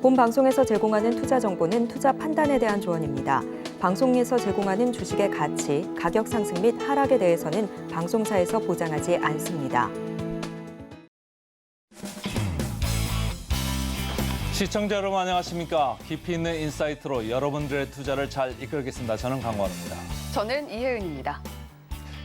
본 방송에서 제공하는 투자 정보는 투자 판단에 대한 조언입니다. 방송에서 제공하는 주식의 가치, 가격 상승 및 하락에 대해서는 방송사에서 보장하지 않습니다. 시청자 여러분 안녕하십니까? 깊이 있는 인사이트로 여러분들의 투자를 잘 이끌겠습니다. 저는 강관우입니다. 저는 이혜은입니다.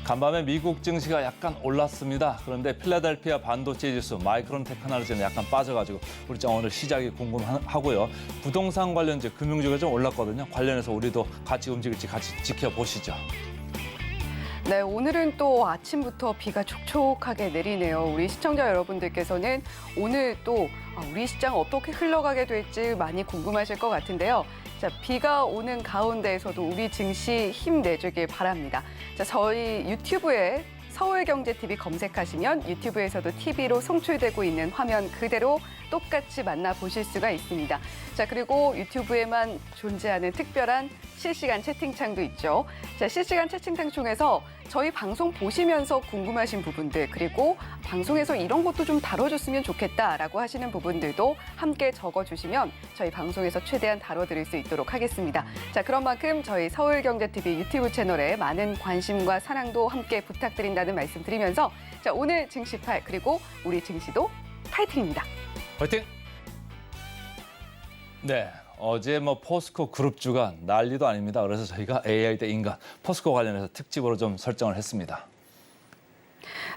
간밤에 미국 증시가 약간 올랐습니다. 그런데 필라델피아 반도체 지수, 마이크론 테크놀로지는 약간 빠져가지고 우리 좀 오늘 시작이 궁금하고요. 부동산 관련주, 금융주가 좀 올랐거든요. 관련해서 우리도 같이 움직일지 같이 지켜보시죠. 네, 오늘은 또 아침부터 비가 촉촉하게 내리네요. 우리 시청자 여러분들께서는 오늘 또 우리 시장 어떻게 흘러가게 될지 많이 궁금하실 것 같은데요. 자, 비가 오는 가운데에서도 우리 증시 힘내주길 바랍니다. 자, 저희 유튜브에 서울경제TV 검색하시면 유튜브에서도 TV로 송출되고 있는 화면 그대로 똑같이 만나보실 수가 있습니다. 자, 그리고 유튜브에만 존재하는 특별한 실시간 채팅창도 있죠. 자, 실시간 채팅창 중에서 저희 방송 보시면서 궁금하신 부분들, 그리고 방송에서 이런 것도 좀 다뤄줬으면 좋겠다라고 하시는 부분들도 함께 적어주시면 저희 방송에서 최대한 다뤄드릴 수 있도록 하겠습니다. 자, 그런 만큼 저희 서울경제TV 유튜브 채널에 많은 관심과 사랑도 함께 부탁드린다는 말씀 드리면서 자, 오늘 증시팔 그리고 우리 증시도 파이팅입니다. 화이팅! 네, 어제 포스코 그룹주가 난리도 아닙니다. 그래서 저희가 AI 대 인간, 포스코 관련해서 특집으로 좀 설정을 했습니다.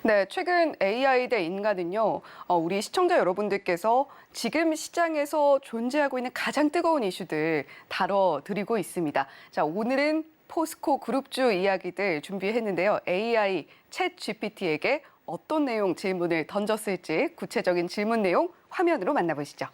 네, 최근 AI 대 인간은요, 우리 시청자 여러분들께서 지금 시장에서 존재하고 있는 가장 뜨거운 이슈들 다뤄드리고 있습니다. 자, 오늘은 포스코 그룹주 이야기들 준비했는데요. AI 챗 GPT에게 어떤 내용 질문을 던졌을지 구체적인 질문 내용 화면으로 만나보시죠.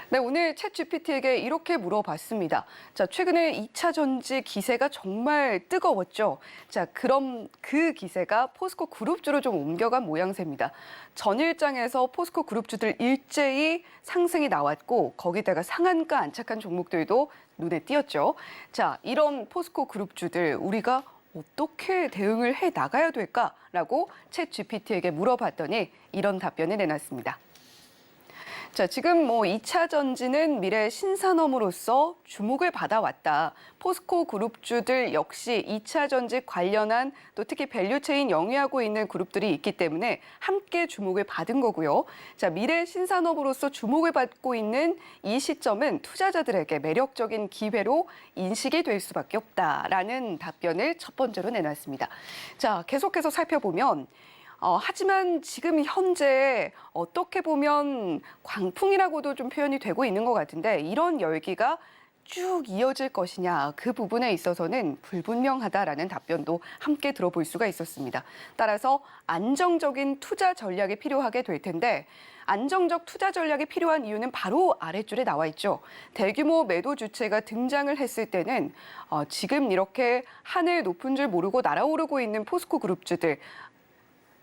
네, 오늘 챗 GPT에게 이렇게 물어봤습니다. 자, 최근에 2차 전지 기세가 정말 뜨거웠죠. 자, 그럼 그 기세가 포스코 그룹주로 좀 옮겨간 모양새입니다. 전일장에서 포스코 그룹주들 일제히 상승이 나왔고 거기다가 상한가 안착한 종목들도 눈에 띄었죠. 자, 이런 포스코 그룹주들 우리가 어떻게 대응을 해 나가야 될까라고 챗 GPT에게 물어봤더니 이런 답변을 내놨습니다. 자, 지금 2차 전지는 미래 신산업으로서 주목을 받아왔다. 포스코 그룹주들 역시 2차 전지 관련한 또 특히 밸류체인 영위하고 있는 그룹들이 있기 때문에 함께 주목을 받은 거고요. 자, 미래 신산업으로서 주목을 받고 있는 이 시점은 투자자들에게 매력적인 기회로 인식이 될 수밖에 없다라는 답변을 첫 번째로 내놨습니다. 자, 계속해서 살펴보면 하지만 지금 현재 어떻게 보면 광풍이라고도 좀 표현이 되고 있는 것 같은데 이런 열기가 쭉 이어질 것이냐 그 부분에 있어서는 불분명하다라는 답변도 함께 들어볼 수가 있었습니다. 따라서 안정적인 투자 전략이 필요하게 될 텐데 안정적 투자 전략이 필요한 이유는 바로 아랫줄에 나와 있죠. 대규모 매도 주체가 등장을 했을 때는 지금 이렇게 하늘 높은 줄 모르고 날아오르고 있는 포스코 그룹주들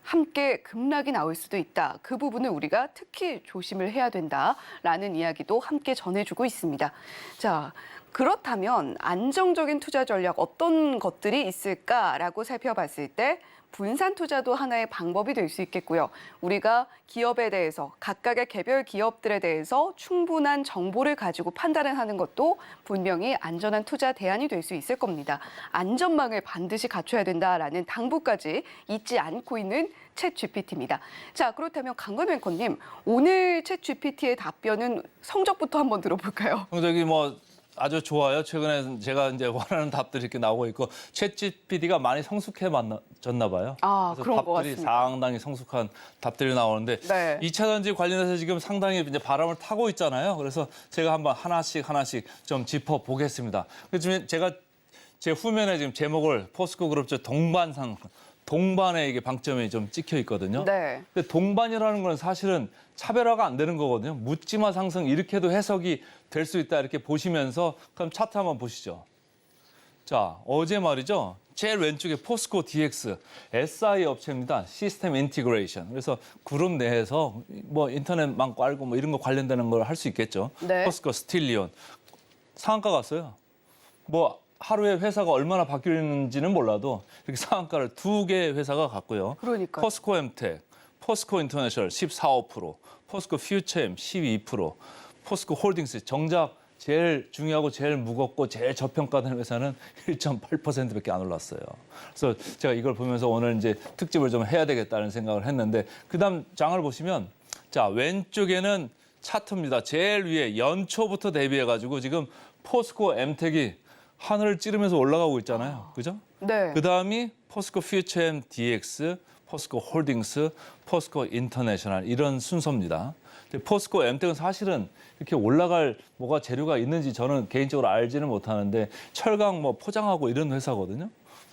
함께 급락이 나올 수도 있다. 그 부분을 우리가 특히 조심을 해야 된다라는 이야기도 함께 전해주고 있습니다. 자, 그렇다면 안정적인 투자 전략 어떤 것들이 있을까라고 살펴봤을 때 분산 투자도 하나의 방법이 될 수 있겠고요. 우리가 기업에 대해서 각각의 개별 기업들에 대해서 충분한 정보를 가지고 판단을 하는 것도 분명히 안전한 투자 대안이 될 수 있을 겁니다. 안전망을 반드시 갖춰야 된다라는 당부까지 잊지 않고 있는 챗 GPT입니다. 자, 그렇다면 강건우 앵커님, 오늘 챗 GPT의 답변은 성적부터 한번 들어볼까요? 성적이 아주 좋아요. 최근에 제가 이제 원하는 답들이 이렇게 나오고 있고 챗 GPT가 많이 성숙해졌나 봐요. 아, 그래서 그런 것 답들이 같습니다. 상당히 성숙한 답들이 나오는데 네. 2차 전지 관련해서 지금 상당히 이제 바람을 타고 있잖아요. 그래서 제가 한번 하나씩 좀 짚어 보겠습니다. 그중에 제가 제 후면에 지금 제목을 포스코 그룹주 동반에 이게 방점이 좀 찍혀 있거든요. 네. 근데 동반이라는 건 사실은 차별화가 안 되는 거거든요. 묻지마 상승 이렇게도 해석이 될 수 있다 이렇게 보시면서 그럼 차트 한번 보시죠. 자, 어제 말이죠. 제일 왼쪽에 포스코 DX, SI 업체입니다. 시스템 인티그레이션. 그래서 그룹 내에서 인터넷망 깔고 이런 거 관련되는 걸 할 수 있겠죠. 네. 포스코 스틸리온. 상한가 갔어요. 하루에 회사가 얼마나 바뀌는지는 몰라도 이렇게 상한가를 2개 회사가 갔고요. 그러니까요. 포스코 엠텍, 포스코 인터내셔널 14.5%, 포스코 퓨처엠 12%, 포스코 홀딩스 정작 제일 중요하고 제일 무겁고 제일 저평가된 회사는 1.8%밖에 안 올랐어요. 그래서 제가 이걸 보면서 오늘 이제 특집을 좀 해야 되겠다는 생각을 했는데 그다음 장을 보시면 자, 왼쪽에는 차트입니다. 제일 위에 연초부터 대비해가지고 지금 포스코 엠텍이 하늘을 찌르면서 올라가고 있잖아요. 그죠? 네. 그다음이 포스코 퓨처엠 DX, 포스코 홀딩스, 포스코 인터내셔널 이런 순서입니다. 근데 포스코 엠텍은 사실은 이렇게 올라갈 뭐가 재료가 있는지 저는 개인적으로 알지는 못하는데 철강 뭐 포장하고 이런 회사거든요.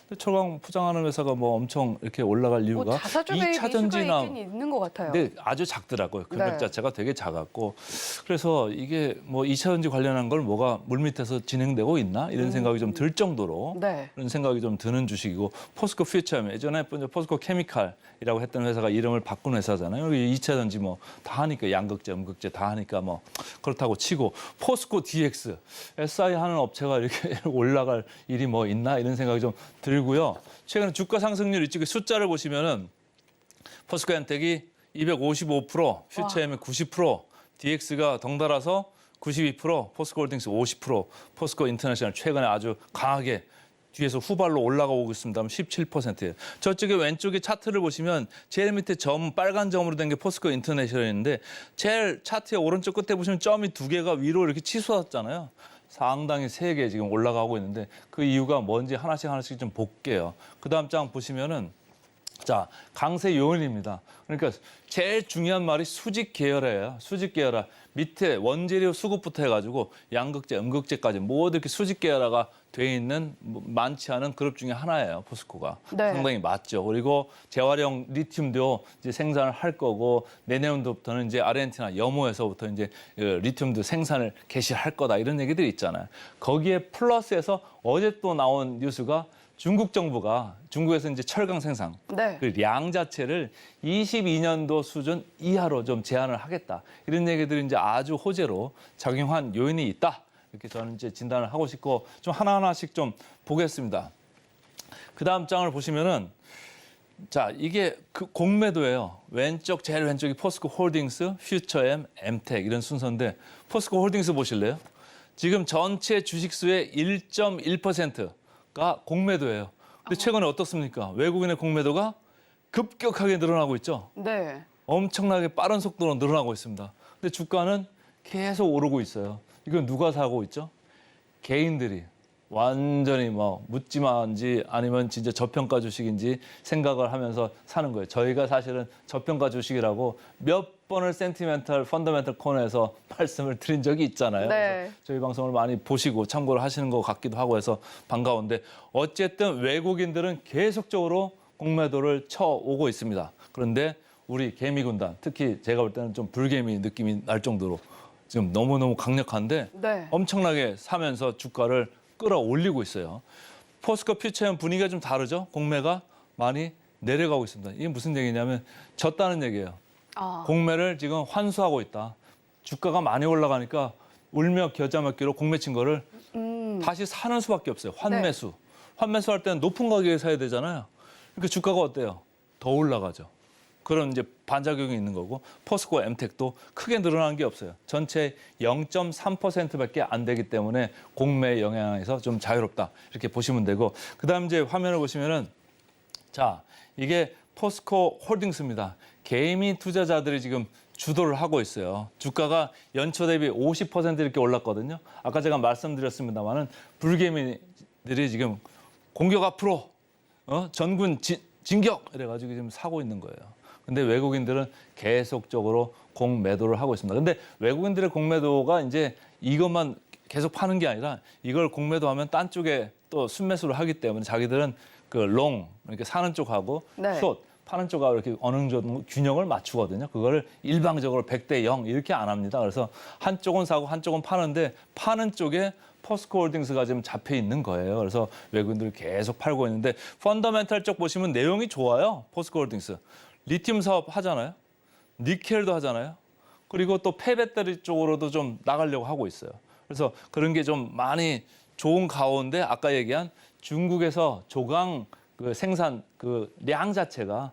근데 철강 포장하는 회사가 뭐 엄청 이렇게 올라갈 이유가 뭐 자사주배의 이슈가 있긴 있는 것 같아요. 근데 아주 작더라고요. 금액 네. 자체가 되게 작았고 그래서 이게 뭐 2차전지 관련한 걸 뭐가 물밑에서 진행되고 있나 이런 생각이 좀 들 정도로 네. 그런 생각이 좀 드는 주식이고 포스코 퓨처엠 예전에 포스코 케미칼이라고 했던 회사가 이름을 바꾼 회사잖아요. 여기 2차전지 뭐 다 하니까 양극재, 음극재 다 하니까 뭐 그렇다고 치고 포스코 DX, SI 하는 업체가 이렇게 올라갈 일이 뭐 있나 이런 생각이 좀 들고요. 최근에 주가 상승률 이쪽에 숫자를 보시면은 포스코 엠텍이 255%, 퓨처엠이 90%, DX가 덩달아서 92%, 포스코 홀딩스 50%, 포스코 인터내셔널 최근에 아주 강하게 뒤에서 후발로 올라가고 있습니다. 17%예요. 저쪽에 왼쪽에 차트를 보시면 제일 밑에 점 빨간 점으로 된 게 포스코 인터내셔널인데 제일 차트의 오른쪽 끝에 보시면 점이 두 개가 위로 이렇게 치솟았잖아요. 상당히 세게 지금 올라가고 있는데 그 이유가 뭔지 하나씩 좀 볼게요. 그다음 장 보시면은 자, 강세 요인입니다. 그러니까 제일 중요한 말이 수직 계열이에요. 수직 계열화. 밑에 원재료 수급부터 해가지고 양극재, 음극재까지 모두 이렇게 수직 계열화가 돼 있는 많지 않은 그룹 중에 하나예요. 포스코가. 네. 상당히 맞죠. 그리고 재활용 리튬도 이제 생산을 할 거고 내년도부터는 이제 아르헨티나 염호에서부터 이제 리튬도 생산을 개시할 거다 이런 얘기들이 있잖아요. 거기에 플러스해서 어제 또 나온 뉴스가 중국 정부가 중국에서 이제 철강 생산 네. 그 량 자체를 22년도 수준 이하로 좀 제한을 하겠다. 이런 얘기들이 이제 아주 호재로 작용한 요인이 있다. 이렇게 저는 이제 진단을 하고 싶고 좀 하나하나씩 좀 보겠습니다. 그 다음 장을 보시면은 자, 이게 그 공매도예요. 왼쪽 제일 왼쪽이 포스코 홀딩스, 퓨처엠, 엠텍 이런 순서인데 포스코 홀딩스 보실래요? 지금 전체 주식 수의 1.1%가 공매도예요. 근데 최근에 어떻습니까? 외국인의 공매도가 급격하게 늘어나고 있죠. 네. 엄청나게 빠른 속도로 늘어나고 있습니다. 근데 주가는 계속 오르고 있어요. 이건 누가 사고 있죠? 개인들이 완전히 뭐 묻지마인지 아니면 진짜 저평가 주식인지 생각을 하면서 사는 거예요. 저희가 사실은 저평가 주식이라고 몇 번을 센티멘탈, 펀더멘탈 코너에서 말씀을 드린 적이 있잖아요. 네. 그래서 저희 방송을 많이 보시고 참고를 하시는 것 같기도 하고 해서 반가운데 어쨌든 외국인들은 계속적으로 공매도를 쳐오고 있습니다. 그런데 우리 개미군단, 특히 제가 볼 때는 좀 불개미 느낌이 날 정도로 지금 너무너무 강력한데 네. 엄청나게 사면서 주가를 끌어올리고 있어요. 포스코 퓨처엠 분위기가 좀 다르죠. 공매가 많이 내려가고 있습니다. 이게 무슨 얘기냐면 졌다는 얘기예요. 아. 공매를 지금 환수하고 있다. 주가가 많이 올라가니까 울며 겨자 먹기로 공매 친 거를 다시 사는 수밖에 없어요. 환매수. 환매수 할 때는 높은 가격에 사야 되잖아요. 그러니까 주가가 어때요? 더 올라가죠. 그런 이제 반작용이 있는 거고 포스코 엠텍도 크게 늘어난 게 없어요. 전체 0.3%밖에 안 되기 때문에 공매 영향에서 좀 자유롭다 이렇게 보시면 되고 그다음 이제 화면을 보시면은 자 이게 포스코 홀딩스입니다. 개미 투자자들이 지금 주도를 하고 있어요. 주가가 연초 대비 50% 이렇게 올랐거든요. 아까 제가 말씀드렸습니다만은 불개미들이 지금 공격 앞으로 전군 진격 이래가지고 지금 사고 있는 거예요. 근데 외국인들은 계속적으로 공매도를 하고 있습니다. 근데 외국인들의 공매도가 이제 이것만 계속 파는 게 아니라 이걸 공매도하면 딴 쪽에 또 순매수를 하기 때문에 자기들은 그 롱, 이렇게 사는 쪽하고 네. 숏, 파는 쪽하고 이렇게 어느 정도 균형을 맞추거든요. 그거를 일방적으로 100대 0 이렇게 안 합니다. 그래서 한쪽은 사고 한쪽은 파는데 파는 쪽에 포스코 홀딩스가 지금 잡혀 있는 거예요. 그래서 외국인들이 계속 팔고 있는데 펀더멘탈 쪽 보시면 내용이 좋아요. 포스코 홀딩스. 리튬 사업 하잖아요. 니켈도 하잖아요. 그리고 또 폐배터리 쪽으로도 좀 나가려고 하고 있어요. 그래서 그런 게 좀 많이 좋은 가운데 아까 얘기한 중국에서 조강 그 생산 그 량 자체가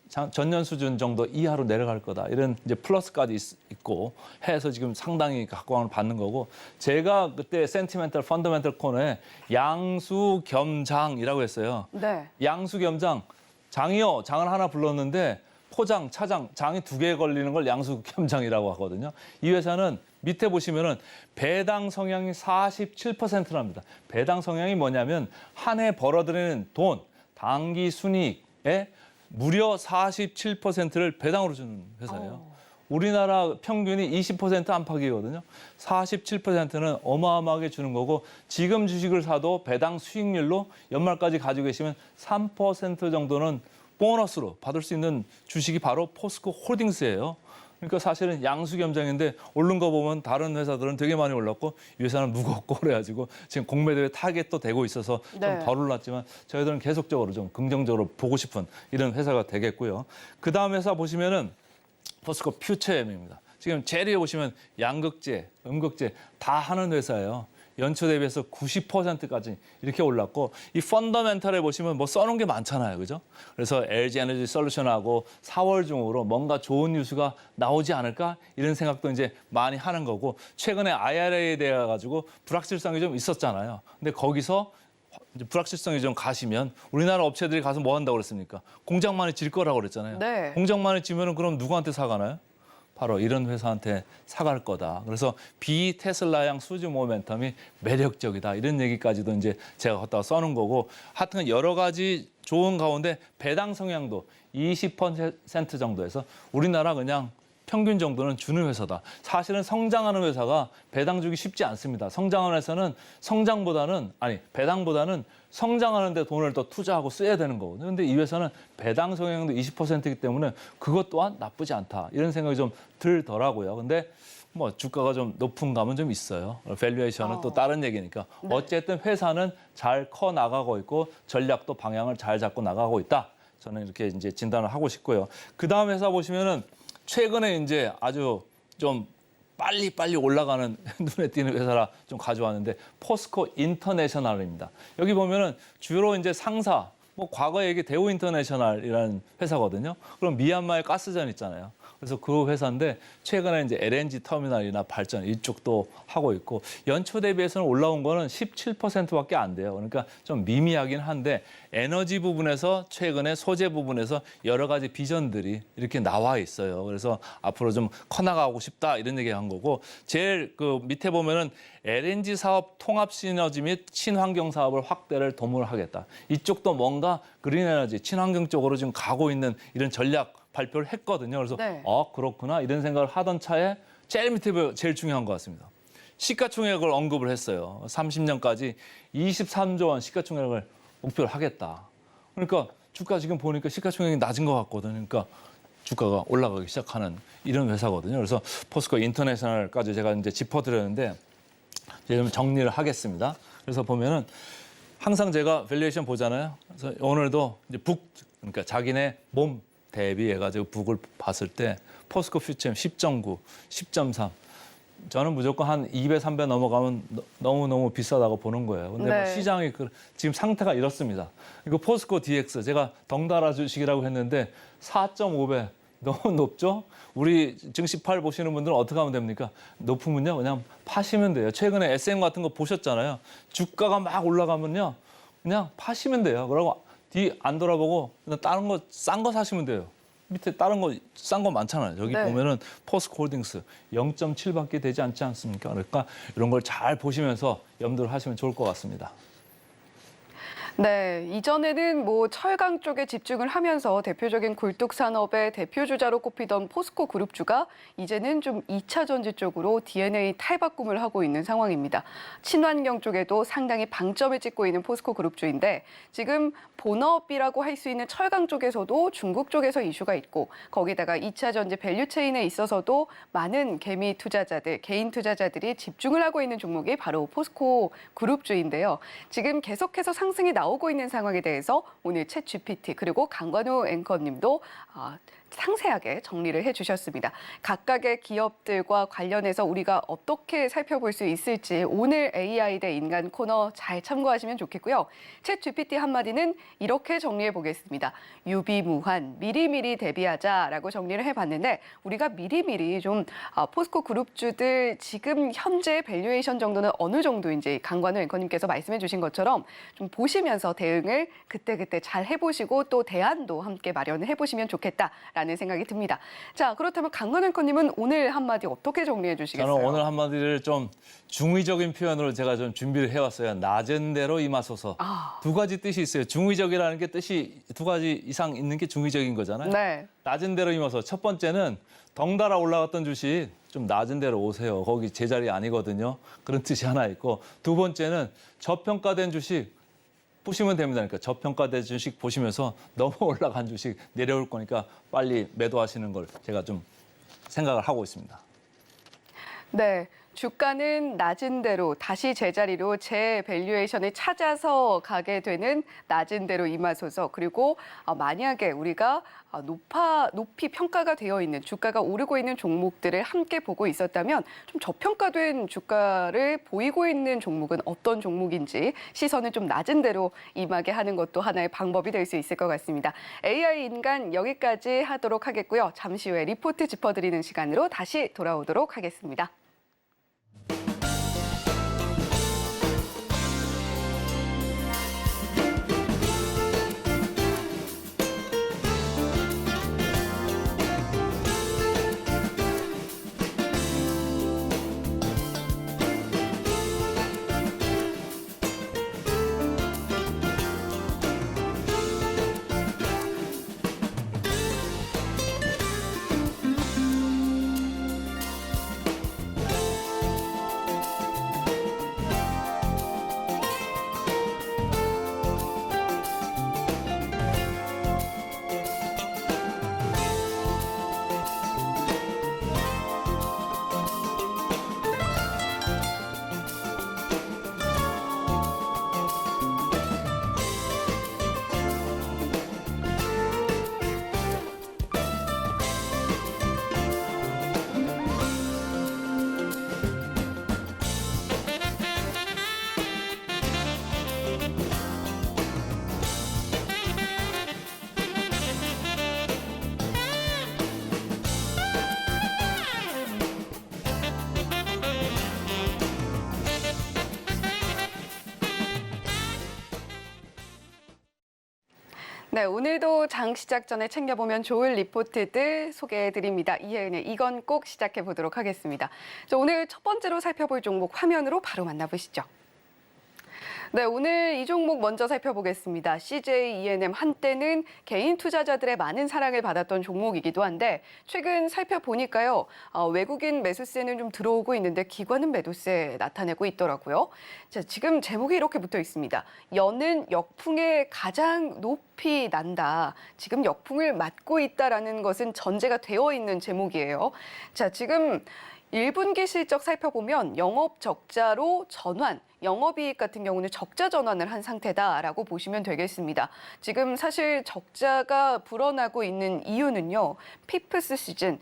전년 수준 정도 이하로 내려갈 거다. 이런 이제 플러스까지 있고 해서 지금 상당히 각광을 받는 거고 제가 그때 센티멘탈 펀더멘털 코너에 양수 겸장이라고 했어요. 네. 양수 겸장, 장이요. 장을 하나 불렀는데 포장, 차장, 장이 2개 걸리는 걸 양수 겸장이라고 하거든요. 이 회사는 밑에 보시면은 배당 성향이 47%랍니다. 배당 성향이 뭐냐면 한 해 벌어들이는 돈, 당기 순이익에 무려 47%를 배당으로 주는 회사예요. 우리나라 평균이 20% 안팎이거든요. 47%는 어마어마하게 주는 거고 지금 주식을 사도 배당 수익률로 연말까지 가지고 계시면 3% 정도는 보너스로 받을 수 있는 주식이 바로 포스코 홀딩스예요. 그러니까 사실은 양수겸장인데 오른 거 보면 다른 회사들은 되게 많이 올랐고 이 회사는 무겁고 그래가지고 지금 공매도에 타겟도 되고 있어서 좀 네. 덜 올랐지만 저희들은 계속적으로 좀 긍정적으로 보고 싶은 이런 회사가 되겠고요. 그 다음 회사 보시면은 포스코 퓨처엠입니다. 지금 제일 위에 보시면 양극재, 음극재 다 하는 회사예요. 연초 대비해서 90%까지 이렇게 올랐고 이 펀더멘털에 보시면 뭐 써놓은 게 많잖아요. 그죠? 그래서 LG 에너지 솔루션하고 4월 중으로 뭔가 좋은 뉴스가 나오지 않을까 이런 생각도 이제 많이 하는 거고 최근에 IRA에 대해 가지고 불확실성이 좀 있었잖아요. 근데 거기서 이제 불확실성이 좀 가시면 우리나라 업체들이 가서 뭐 한다고 그랬습니까? 공장만이 질 거라고 그랬잖아요. 네. 공장만이 지면은 그럼 누구한테 사가나요? 바로 이런 회사한테 사갈 거다. 그래서 비테슬라양 수주 모멘텀이 매력적이다. 이런 얘기까지도 이제 제가 갖다가 써놓은 거고 하여튼 여러 가지 좋은 가운데 배당 성향도 20% 정도에서 우리나라 그냥 평균 정도는 주는 회사다. 사실은 성장하는 회사가 배당 주기 쉽지 않습니다. 성장하는 회사는 배당보다는 성장하는 데 돈을 더 투자하고 써야 되는 거거든요. 근데 이 회사는 배당 성향도 20%이기 때문에 그것 또한 나쁘지 않다. 이런 생각이 좀 들더라고요. 근데 뭐 주가가 좀 높은 감은 좀 있어요. 밸류에이션은 또 다른 얘기니까. 네. 어쨌든 회사는 잘 커 나가고 있고 전략도 방향을 잘 잡고 나가고 있다. 저는 이렇게 이제 진단을 하고 싶고요. 그 다음 회사 보시면은 최근에 이제 아주 좀 빨리 올라가는 눈에 띄는 회사라 좀 가져왔는데 포스코 인터내셔널입니다. 여기 보면은 주로 이제 상사, 뭐 과거에 이게 대우 인터내셔널이라는 회사거든요. 그럼 미얀마의 가스전 있잖아요. 그래서 그 회사인데 최근에 이제 LNG 터미널이나 발전 이쪽도 하고 있고 연초 대비해서는 올라온 거는 17%밖에 안 돼요. 그러니까 좀 미미하긴 한데 에너지 부분에서 최근에 소재 부분에서 여러 가지 비전들이 이렇게 나와 있어요. 그래서 앞으로 좀 커나가고 싶다 이런 얘기 한 거고 제일 그 밑에 보면은 LNG 사업 통합 시너지 및 친환경 사업을 확대를 도모를 하겠다. 이쪽도 뭔가 그린 에너지 친환경 쪽으로 지금 가고 있는 이런 전략 발표를 했거든요. 그래서 네. 그렇구나 이런 생각을 하던 차에 제일 밑에 제일 중요한 것 같습니다. 시가총액을 언급을 했어요. 30년까지 23조 원 시가총액을 목표를 하겠다. 그러니까 주가 지금 보니까 시가총액이 낮은 것 같거든요. 그러니까 주가가 올라가기 시작하는 이런 회사거든요. 그래서 포스코 인터내셔널까지 제가 이제 짚어드렸는데 이제 좀 정리를 하겠습니다. 그래서 보면은 항상 제가 밸류에이션 보잖아요. 그래서 오늘도 이제 그러니까 자기네 몸 대비해가지고 북을 봤을 때 포스코 퓨처엠 10.9, 10.3. 저는 무조건 한 2배, 3배 넘어가면 너무너무 비싸다고 보는 거예요. 근데 네. 뭐 시장이 지금 상태가 이렇습니다. 이거 포스코 DX 제가 덩달아 주식이라고 했는데 4.5배 너무 높죠? 우리 증시팔 보시는 분들은 어떻게 하면 됩니까? 높으면요 그냥 파시면 돼요. 최근에 SM 같은 거 보셨잖아요. 주가가 막 올라가면요 그냥 파시면 돼요. 그러고 뒤 안 돌아보고 그냥 다른 거 싼 거 사시면 돼요. 밑에 다른 거 싼 거 많잖아요. 여기 네. 보면은 포스코 홀딩스 0.7밖에 되지 않지 않습니까? 그러니까 이런 걸 잘 보시면서 염두를 하시면 좋을 것 같습니다. 네, 이전에는 뭐 철강 쪽에 집중을 하면서 대표적인 굴뚝 산업의 대표 주자로 꼽히던 포스코 그룹주가 이제는 좀 2차 전지 쪽으로 DNA 탈바꿈을 하고 있는 상황입니다. 친환경 쪽에도 상당히 방점을 찍고 있는 포스코 그룹주인데 지금 본업이라고 할 수 있는 철강 쪽에서도 중국 쪽에서 이슈가 있고 거기다가 2차 전지 밸류 체인에 있어서도 많은 개미 투자자들, 개인 투자자들이 집중을 하고 있는 종목이 바로 포스코 그룹주인데요. 지금 계속해서 상승이 나오고 있는 상황에 대해서 오늘 챗 GPT 그리고 강관우 앵커님도 상세하게 정리를 해주셨습니다. 각각의 기업들과 관련해서 우리가 어떻게 살펴볼 수 있을지 오늘 AI 대 인간 코너 잘 참고하시면 좋겠고요. 챗 GPT 한마디는 이렇게 정리해 보겠습니다. 유비무환, 미리미리 대비하자라고 정리를 해봤는데 우리가 미리미리 좀 포스코 그룹주들 지금 현재 밸류에이션 정도는 어느 정도인지 강관우 앵커님께서 말씀해 주신 것처럼 좀 보시면서 대응을 그때그때 잘 해보시고 또 대안도 함께 마련을 해보시면 좋겠다라는 생각이 듭니다. 자, 그렇다면 강관우 앵커님은 오늘 한마디 어떻게 정리해 주시겠어요? 저는 오늘 한마디를 좀 중의적인 표현으로 제가 좀 준비를 해왔어요. 낮은 대로 임하소서. 두 가지 뜻이 있어요. 중의적이라는 게 뜻이 두 가지 이상 있는 게 중의적인 거잖아요. 네. 낮은 대로 임하소서. 첫 번째는 덩달아 올라갔던 주식 좀 낮은 대로 오세요. 거기 제자리 아니거든요. 그런 뜻이 하나 있고 두 번째는 저평가된 주식 보시면 됩니다. 그러니까 저평가된 주식 보시면서 너무 올라간 주식 내려올 거니까 빨리 매도하시는 걸 제가 좀 생각을 하고 있습니다. 네. 주가는 낮은 대로 다시 제자리로 재밸류에이션을 찾아서 가게 되는 낮은 대로 임하소서. 그리고 만약에 우리가 높이 평가가 되어 있는 주가가 오르고 있는 종목들을 함께 보고 있었다면 좀 저평가된 주가를 보이고 있는 종목은 어떤 종목인지 시선을 좀 낮은 대로 임하게 하는 것도 하나의 방법이 될 수 있을 것 같습니다. AI 인간 여기까지 하도록 하겠고요. 잠시 후에 리포트 짚어드리는 시간으로 다시 돌아오도록 하겠습니다. 네, 오늘도 장 시작 전에 챙겨보면 좋을 리포트들 소개해드립니다. 이혜은의 이건 꼭 시작해보도록 하겠습니다. 자, 오늘 첫 번째로 살펴볼 종목 화면으로 바로 만나보시죠. 네, 오늘 이 종목 먼저 살펴보겠습니다. CJ ENM 한때는 개인 투자자들의 많은 사랑을 받았던 종목이기도 한데 최근 살펴보니까요. 외국인 매수세는 좀 들어오고 있는데 기관은 매도세 나타내고 있더라고요. 자, 지금 제목이 이렇게 붙어 있습니다. 연은 역풍에 가장 높이 난다. 지금 역풍을 맞고 있다라는 것은 전제가 되어 있는 제목이에요. 자, 지금 1분기 실적 살펴보면 영업 적자로 전환, 영업이익 같은 경우는 적자 전환을 한 상태다라고 보시면 되겠습니다. 지금 사실 적자가 불어나고 있는 이유는요. 피프스 시즌,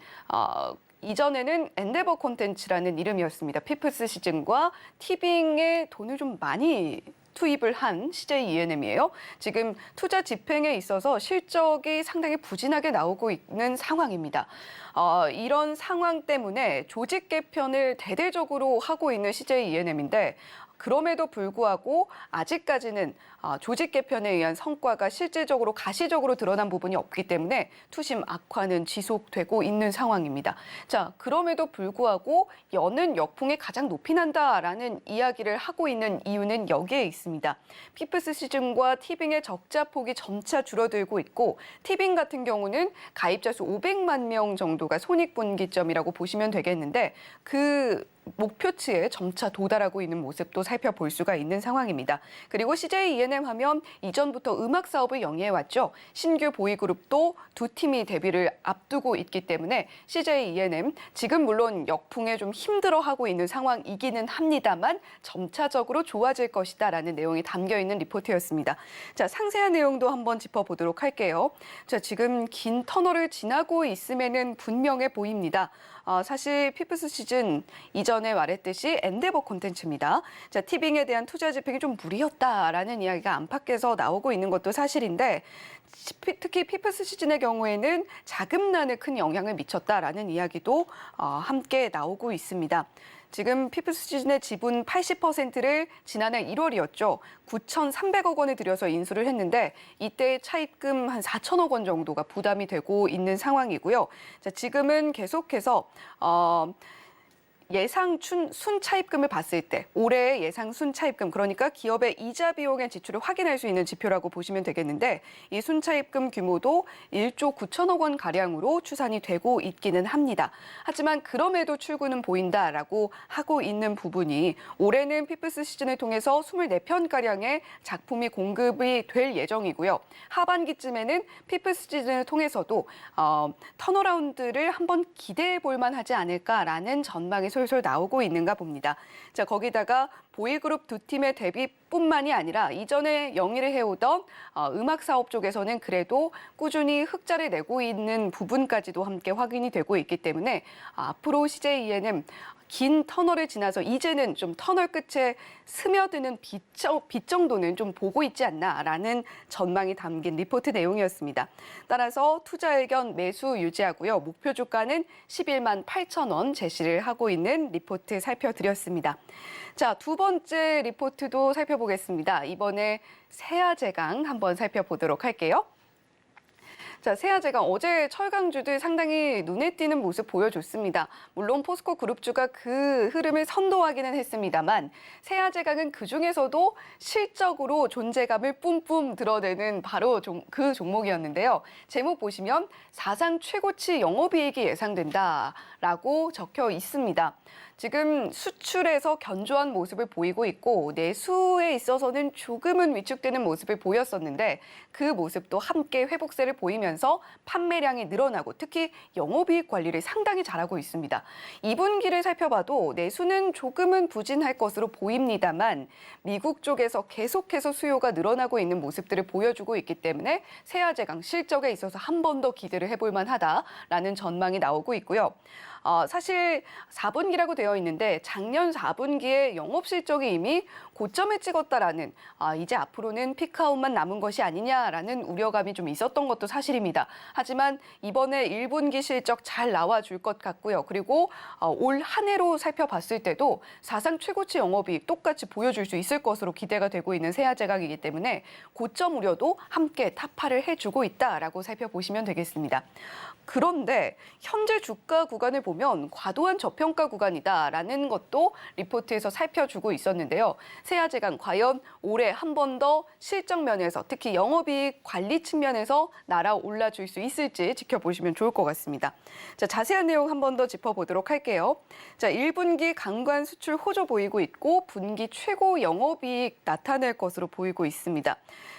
이전에는 엔데버 콘텐츠라는 이름이었습니다. 피프스 시즌과 티빙에 돈을 좀 많이 투입을 한 CJ ENM이에요. 지금 투자 집행에 있어서 실적이 상당히 부진하게 나오고 있는 상황입니다. 이런 상황 때문에 조직 개편을 대대적으로 하고 있는 CJ ENM인데 그럼에도 불구하고 아직까지는 조직 개편에 의한 성과가 실질적으로 가시적으로 드러난 부분이 없기 때문에 투심 악화는 지속되고 있는 상황입니다. 자, 그럼에도 불구하고 연은 역풍에 가장 높이 난다라는 이야기를 하고 있는 이유는 여기에 있습니다. 피프스 시즌과 티빙의 적자 폭이 점차 줄어들고 있고 티빙 같은 경우는 가입자 수 500만 명 정도가 손익분기점이라고 보시면 되겠는데 그 목표치에 점차 도달하고 있는 모습도 살펴볼 수가 있는 상황입니다. 그리고 CJ E&M 하면 이전부터 음악 사업을 영위해왔죠. 신규 보이그룹도 두 팀이 데뷔를 앞두고 있기 때문에 CJ E&M 지금 물론 역풍에 좀 힘들어하고 있는 상황이기는 합니다만 점차적으로 좋아질 것이다라는 내용이 담겨 있는 리포트였습니다. 자, 상세한 내용도 한번 짚어보도록 할게요. 자, 지금 긴 터널을 지나고 있음에는 분명해 보입니다. 사실 피프스 시즌 이전에 말했듯이 엔데버 콘텐츠입니다. 자, 티빙에 대한 투자 집행이 좀 무리였다라는 이야기가 안팎에서 나오고 있는 것도 사실인데 특히 피프스 시즌의 경우에는 자금난에 큰 영향을 미쳤다라는 이야기도 함께 나오고 있습니다. 지금 피프스 시즌의 지분 80%를 지난해 1월이었죠. 9,300억 원을 들여서 인수를 했는데 이때 차입금 한 4천억 원 정도가 부담이 되고 있는 상황이고요. 자, 지금은 계속해서 예상 순차입금을 봤을 때 올해의 예상 순차입금, 그러니까 기업의 이자 비용의 지출을 확인할 수 있는 지표라고 보시면 되겠는데 이 순차입금 규모도 1조 9천억 원 가량으로 추산이 되고 있기는 합니다. 하지만 그럼에도 출구는 보인다라고 하고 있는 부분이 올해는 피프스 시즌을 통해서 24편가량의 작품이 공급이 될 예정이고요. 하반기쯤에는 피프스 시즌을 통해서도 턴어라운드를 한번 기대해 볼 만하지 않을까라는 전망이 솔솔 나오고 있는가 봅니다. 자, 거기다가 보이그룹 두 팀의 데뷔뿐만이 아니라 이전에 영위를 해오던 음악 사업 쪽에서는 그래도 꾸준히 흑자를 내고 있는 부분까지도 함께 확인이 되고 있기 때문에 앞으로 CJ E&M 긴 터널을 지나서 이제는 좀 터널 끝에 스며드는 빛 정도는 좀 보고 있지 않나라는 전망이 담긴 리포트 내용이었습니다. 따라서 투자 의견 매수 유지하고요. 목표 주가는 11만 8천 원 제시를 하고 있는 리포트 살펴드렸습니다. 자, 두 번째 리포트도 살펴보겠습니다. 이번에 세아제강 한번 살펴보도록 할게요. 자, 세아제강 어제 철강주들 상당히 눈에 띄는 모습 보여줬습니다. 물론 포스코 그룹주가 그 흐름을 선도하기는 했습니다만 세아제강은 그중에서도 실적으로 존재감을 뿜뿜 드러내는 바로 그 종목이었는데요. 제목 보시면 사상 최고치 영업이익이 예상된다라고 적혀 있습니다. 지금 수출에서 견조한 모습을 보이고 있고 내수에 있어서는 조금은 위축되는 모습을 보였었는데 그 모습도 함께 회복세를 보이면서 판매량이 늘어나고 특히 영업이익 관리를 상당히 잘하고 있습니다. 2분기를 살펴봐도 내수는 조금은 부진할 것으로 보입니다만 미국 쪽에서 계속해서 수요가 늘어나고 있는 모습들을 보여주고 있기 때문에 세아제강 실적에 있어서 한 번 더 기대를 해볼 만하다라는 전망이 나오고 있고요. 사실 4분기라고 되어 있는데 작년 4분기에 영업 실적이 이미 고점을 찍었다라는 이제 앞으로는 피크아웃만 남은 것이 아니냐라는 우려감이 좀 있었던 것도 사실입니다. 하지만 이번에 1분기 실적 잘 나와줄 것 같고요. 그리고 올 한 해로 살펴봤을 때도 사상 최고치 영업이익 똑같이 보여줄 수 있을 것으로 기대가 되고 있는 세아제강이기 때문에 고점 우려도 함께 타파를 해주고 있다라고 살펴보시면 되겠습니다. 그런데 현재 주가 구간을 보면 과도한 저평가 구간이다라는 것도 리포트에서 살펴주고 있었는데요. 세아제강 과연 올해 한 번 더 실적 면에서 특히 영업이익 관리 측면에서 날아올라 줄 수 있을지 지켜보시면 좋을 것 같습니다. 자, 자세한 내용 한 번 더 짚어보도록 할게요. 자, 1분기 강관 수출 호조 보이고 있고 분기 최고 영업이익 나타낼 것으로 보이고 있습니다.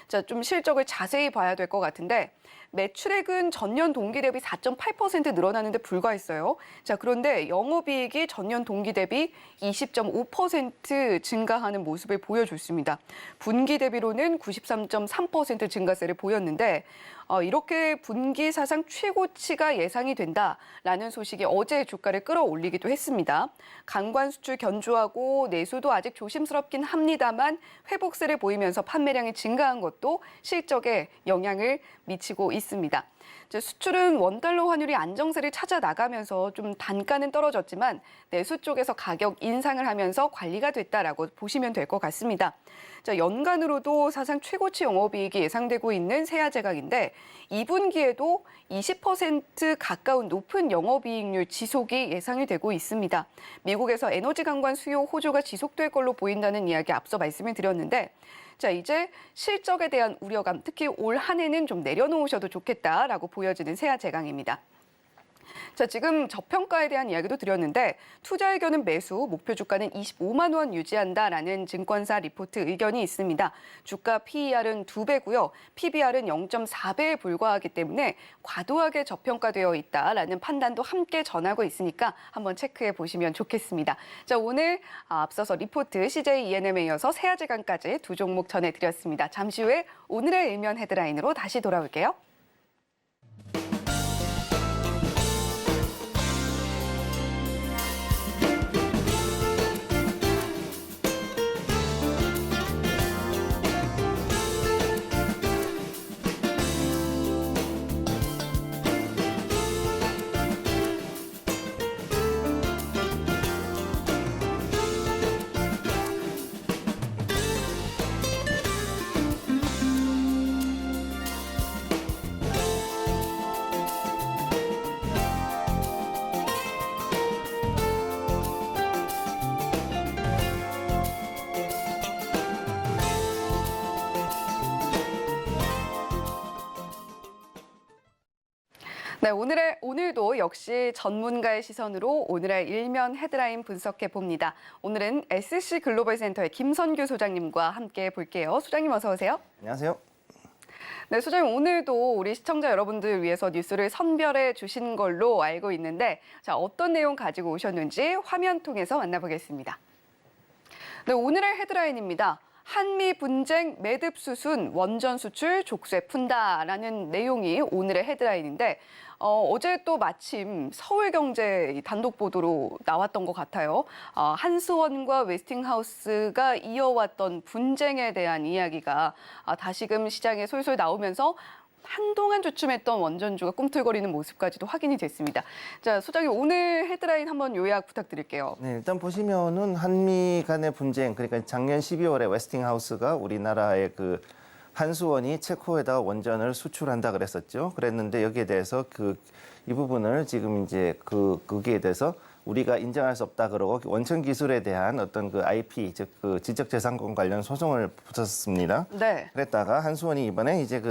자, 좀 실적을 자세히 봐야 될 것 같은데 매출액은 전년 동기 대비 4.8% 늘어나는데 불과했어요. 자, 그런데 영업이익이 전년 동기 대비 20.5% 증가하는 모습을 보여줬습니다. 분기 대비로는 93.3% 증가세를 보였는데 이렇게 분기 사상 최고치가 예상이 된다라는 소식이 어제 주가를 끌어올리기도 했습니다. 강관 수출 견조하고 내수도 아직 조심스럽긴 합니다만 회복세를 보이면서 판매량이 증가한 것도 실적에 영향을 미치고 있습니다. 수출은 원달러 환율이 안정세를 찾아 나가면서 좀 단가는 떨어졌지만 내수 쪽에서 가격 인상을 하면서 관리가 됐다라고 보시면 될 것 같습니다. 자, 연간으로도 사상 최고치 영업이익이 예상되고 있는 세아제강인데 2분기에도 20% 가까운 높은 영업이익률 지속이 예상이 되고 있습니다. 미국에서 에너지 강관 수요 호조가 지속될 걸로 보인다는 이야기 앞서 말씀을 드렸는데 자, 이제 실적에 대한 우려감, 특히 올 한 해는 좀 내려놓으셔도 좋겠다라고 보여지는 세아제강입니다. 자, 지금 저평가에 대한 이야기도 드렸는데 투자 의견은 매수, 목표 주가는 25만 원 유지한다라는 증권사 리포트 의견이 있습니다. 주가 PER은 2배고요. PBR은 0.4배에 불과하기 때문에 과도하게 저평가되어 있다라는 판단도 함께 전하고 있으니까 한번 체크해 보시면 좋겠습니다. 자, 오늘 앞서서 리포트 CJ ENM에 이어서 세아제강까지 두 종목 전해드렸습니다. 잠시 후에 오늘의 일면 헤드라인으로 다시 돌아올게요. 네, 오늘도 역시 전문가의 시선으로 오늘의 일면 헤드라인 분석해 봅니다. 오늘은 SC 글로벌센터의 김선규 소장님과 함께 볼게요. 소장님 어서 오세요. 안녕하세요. 네, 소장님 오늘도 우리 시청자 여러분들 위해서 뉴스를 선별해 주신 걸로 알고 있는데 자, 어떤 내용 가지고 오셨는지 화면 통해서 만나보겠습니다. 네, 오늘의 헤드라인입니다. 한미 분쟁 매듭 수순 원전 수출 족쇄 푼다라는 내용이 오늘의 헤드라인인데 어제 또 마침 서울경제 단독 보도로 나왔던 것 같아요. 한수원과 웨스팅하우스가 이어왔던 분쟁에 대한 이야기가 다시금 시장에 솔솔 나오면서 한동안 주춤했던 원전주가 꿈틀거리는 모습까지도 확인이 됐습니다. 자, 소장님 오늘 헤드라인 한번 요약 부탁드릴게요. 네, 일단 보시면은 한미 간의 분쟁, 그러니까 작년 12월에 웨스팅하우스가 우리나라의 그 한수원이 체코에다가 원전을 수출한다 그랬었죠. 그랬는데 여기에 대해서 이 부분을 지금 이제 거기에 대해서 우리가 인정할 수 없다 그러고 원천 기술에 대한 어떤 그 IP, 즉 그 지적재산권 관련 소송을 붙였습니다. 네. 그랬다가 한수원이 이번에 이제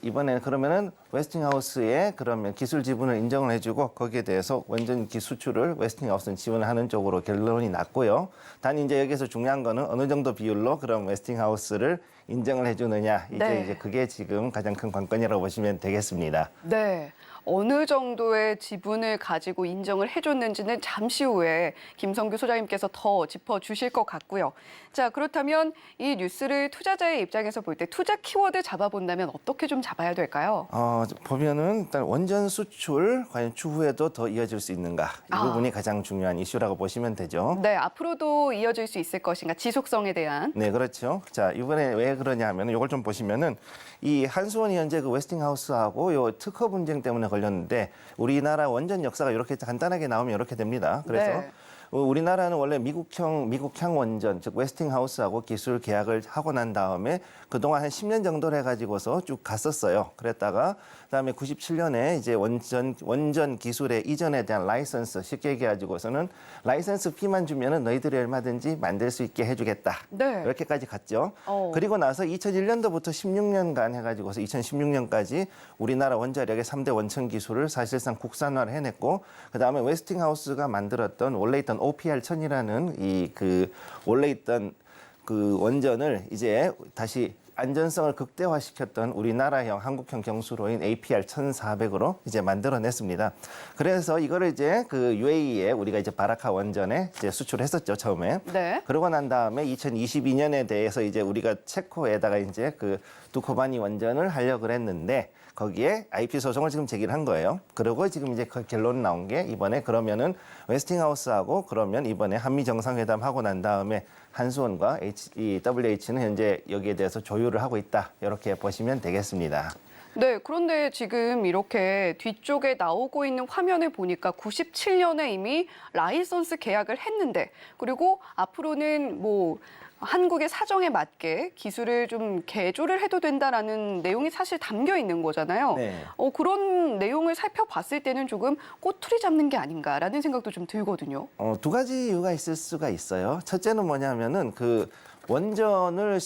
이번에 그러면은 웨스팅하우스의 그러면 기술 지분을 인정을 해주고 거기에 대해서 원전기 수출을 웨스팅하우스는 지원하는 쪽으로 결론이 났고요. 단 이제 여기서 중요한 거는 어느 정도 비율로 그럼 웨스팅하우스를 인정을 해주느냐 이제 그게 지금 가장 큰 관건이라고 보시면 되겠습니다. 네. 어느 정도의 지분을 가지고 인정을 해줬는지는 잠시 후에 김성규 소장님께서 더 짚어주실 것 같고요. 자, 그렇다면 이 뉴스를 투자자의 입장에서 볼 때 투자 키워드 잡아본다면 어떻게 좀 잡아야 될까요? 보면은 일단 원전 수출 과연 추후에도 더 이어질 수 있는가 이 부분이 가장 중요한 이슈라고 보시면 되죠. 네, 앞으로도 이어질 수 있을 것인가 지속성에 대한. 네, 그렇죠. 자, 이번에 왜 그러냐 하면 이걸 좀 보시면은 이 한수원이 현재 그 웨스팅하우스하고 요 특허 분쟁 때문에 걸렸는데 우리나라 원전 역사가 이렇게 간단하게 나오면 이렇게 됩니다. 그래서 네. 우리나라는 원래 미국형 원전, 즉 웨스팅하우스하고 기술 계약을 하고 난 다음에 그동안 한 10년 정도를 해가지고서 쭉 갔었어요. 그랬다가 그다음에 97년에 이제 원전 기술의 이전에 대한 라이선스, 쉽게 얘기해가지고서는 라이선스 피만 주면은 너희들이 얼마든지 만들 수 있게 해주겠다. 네. 이렇게까지 갔죠. 그리고 나서 2001년도부터 16년간 해가지고서 2016년까지 우리나라 원자력의 3대 원천 기술을 사실상 국산화를 해냈고, 그 다음에 웨스팅하우스가 만들었던 원래 있던 OPR-1000이라는 원래 있던 그 원전을 이제 다시 안전성을 극대화시켰던 우리나라형 한국형 경수로인 APR-1400으로 이제 만들어냈습니다. 그래서 이거를 이제 그 UAE에 우리가 이제 바라카 원전에 이제 수출했었죠, 처음에. 네. 그러고 난 다음에 2022년에 대해서 이제 우리가 체코에다가 이제 그 두코바니 원전을 하려고 그랬는데 거기에 IP 소송을 지금 제기를 한 거예요. 그리고 지금 이제 그 결론 나온 게 이번에 그러면은 웨스팅하우스하고 그러면 이번에 한미 정상회담 하고 난 다음에 한수원과 WH는 현재 여기에 대해서 조율을 하고 있다. 이렇게 보시면 되겠습니다. 네, 그런데 지금 이렇게 뒤쪽에 나오고 있는 화면을 보니까 97년에 이미 라이선스 계약을 했는데 그리고 앞으로는 뭐 한국의 사정에 맞게 기술을 좀 개조를 해도 된다라는 내용이 사실 담겨 있는 거잖아요. 네. 그런 내용을 살펴봤을 때는 조금 꼬투리 잡는 게 아닌가라는 생각도 좀 들거든요. 두 가지 이유가 있을 수가 있어요. 첫째는 뭐냐면은 그 원전을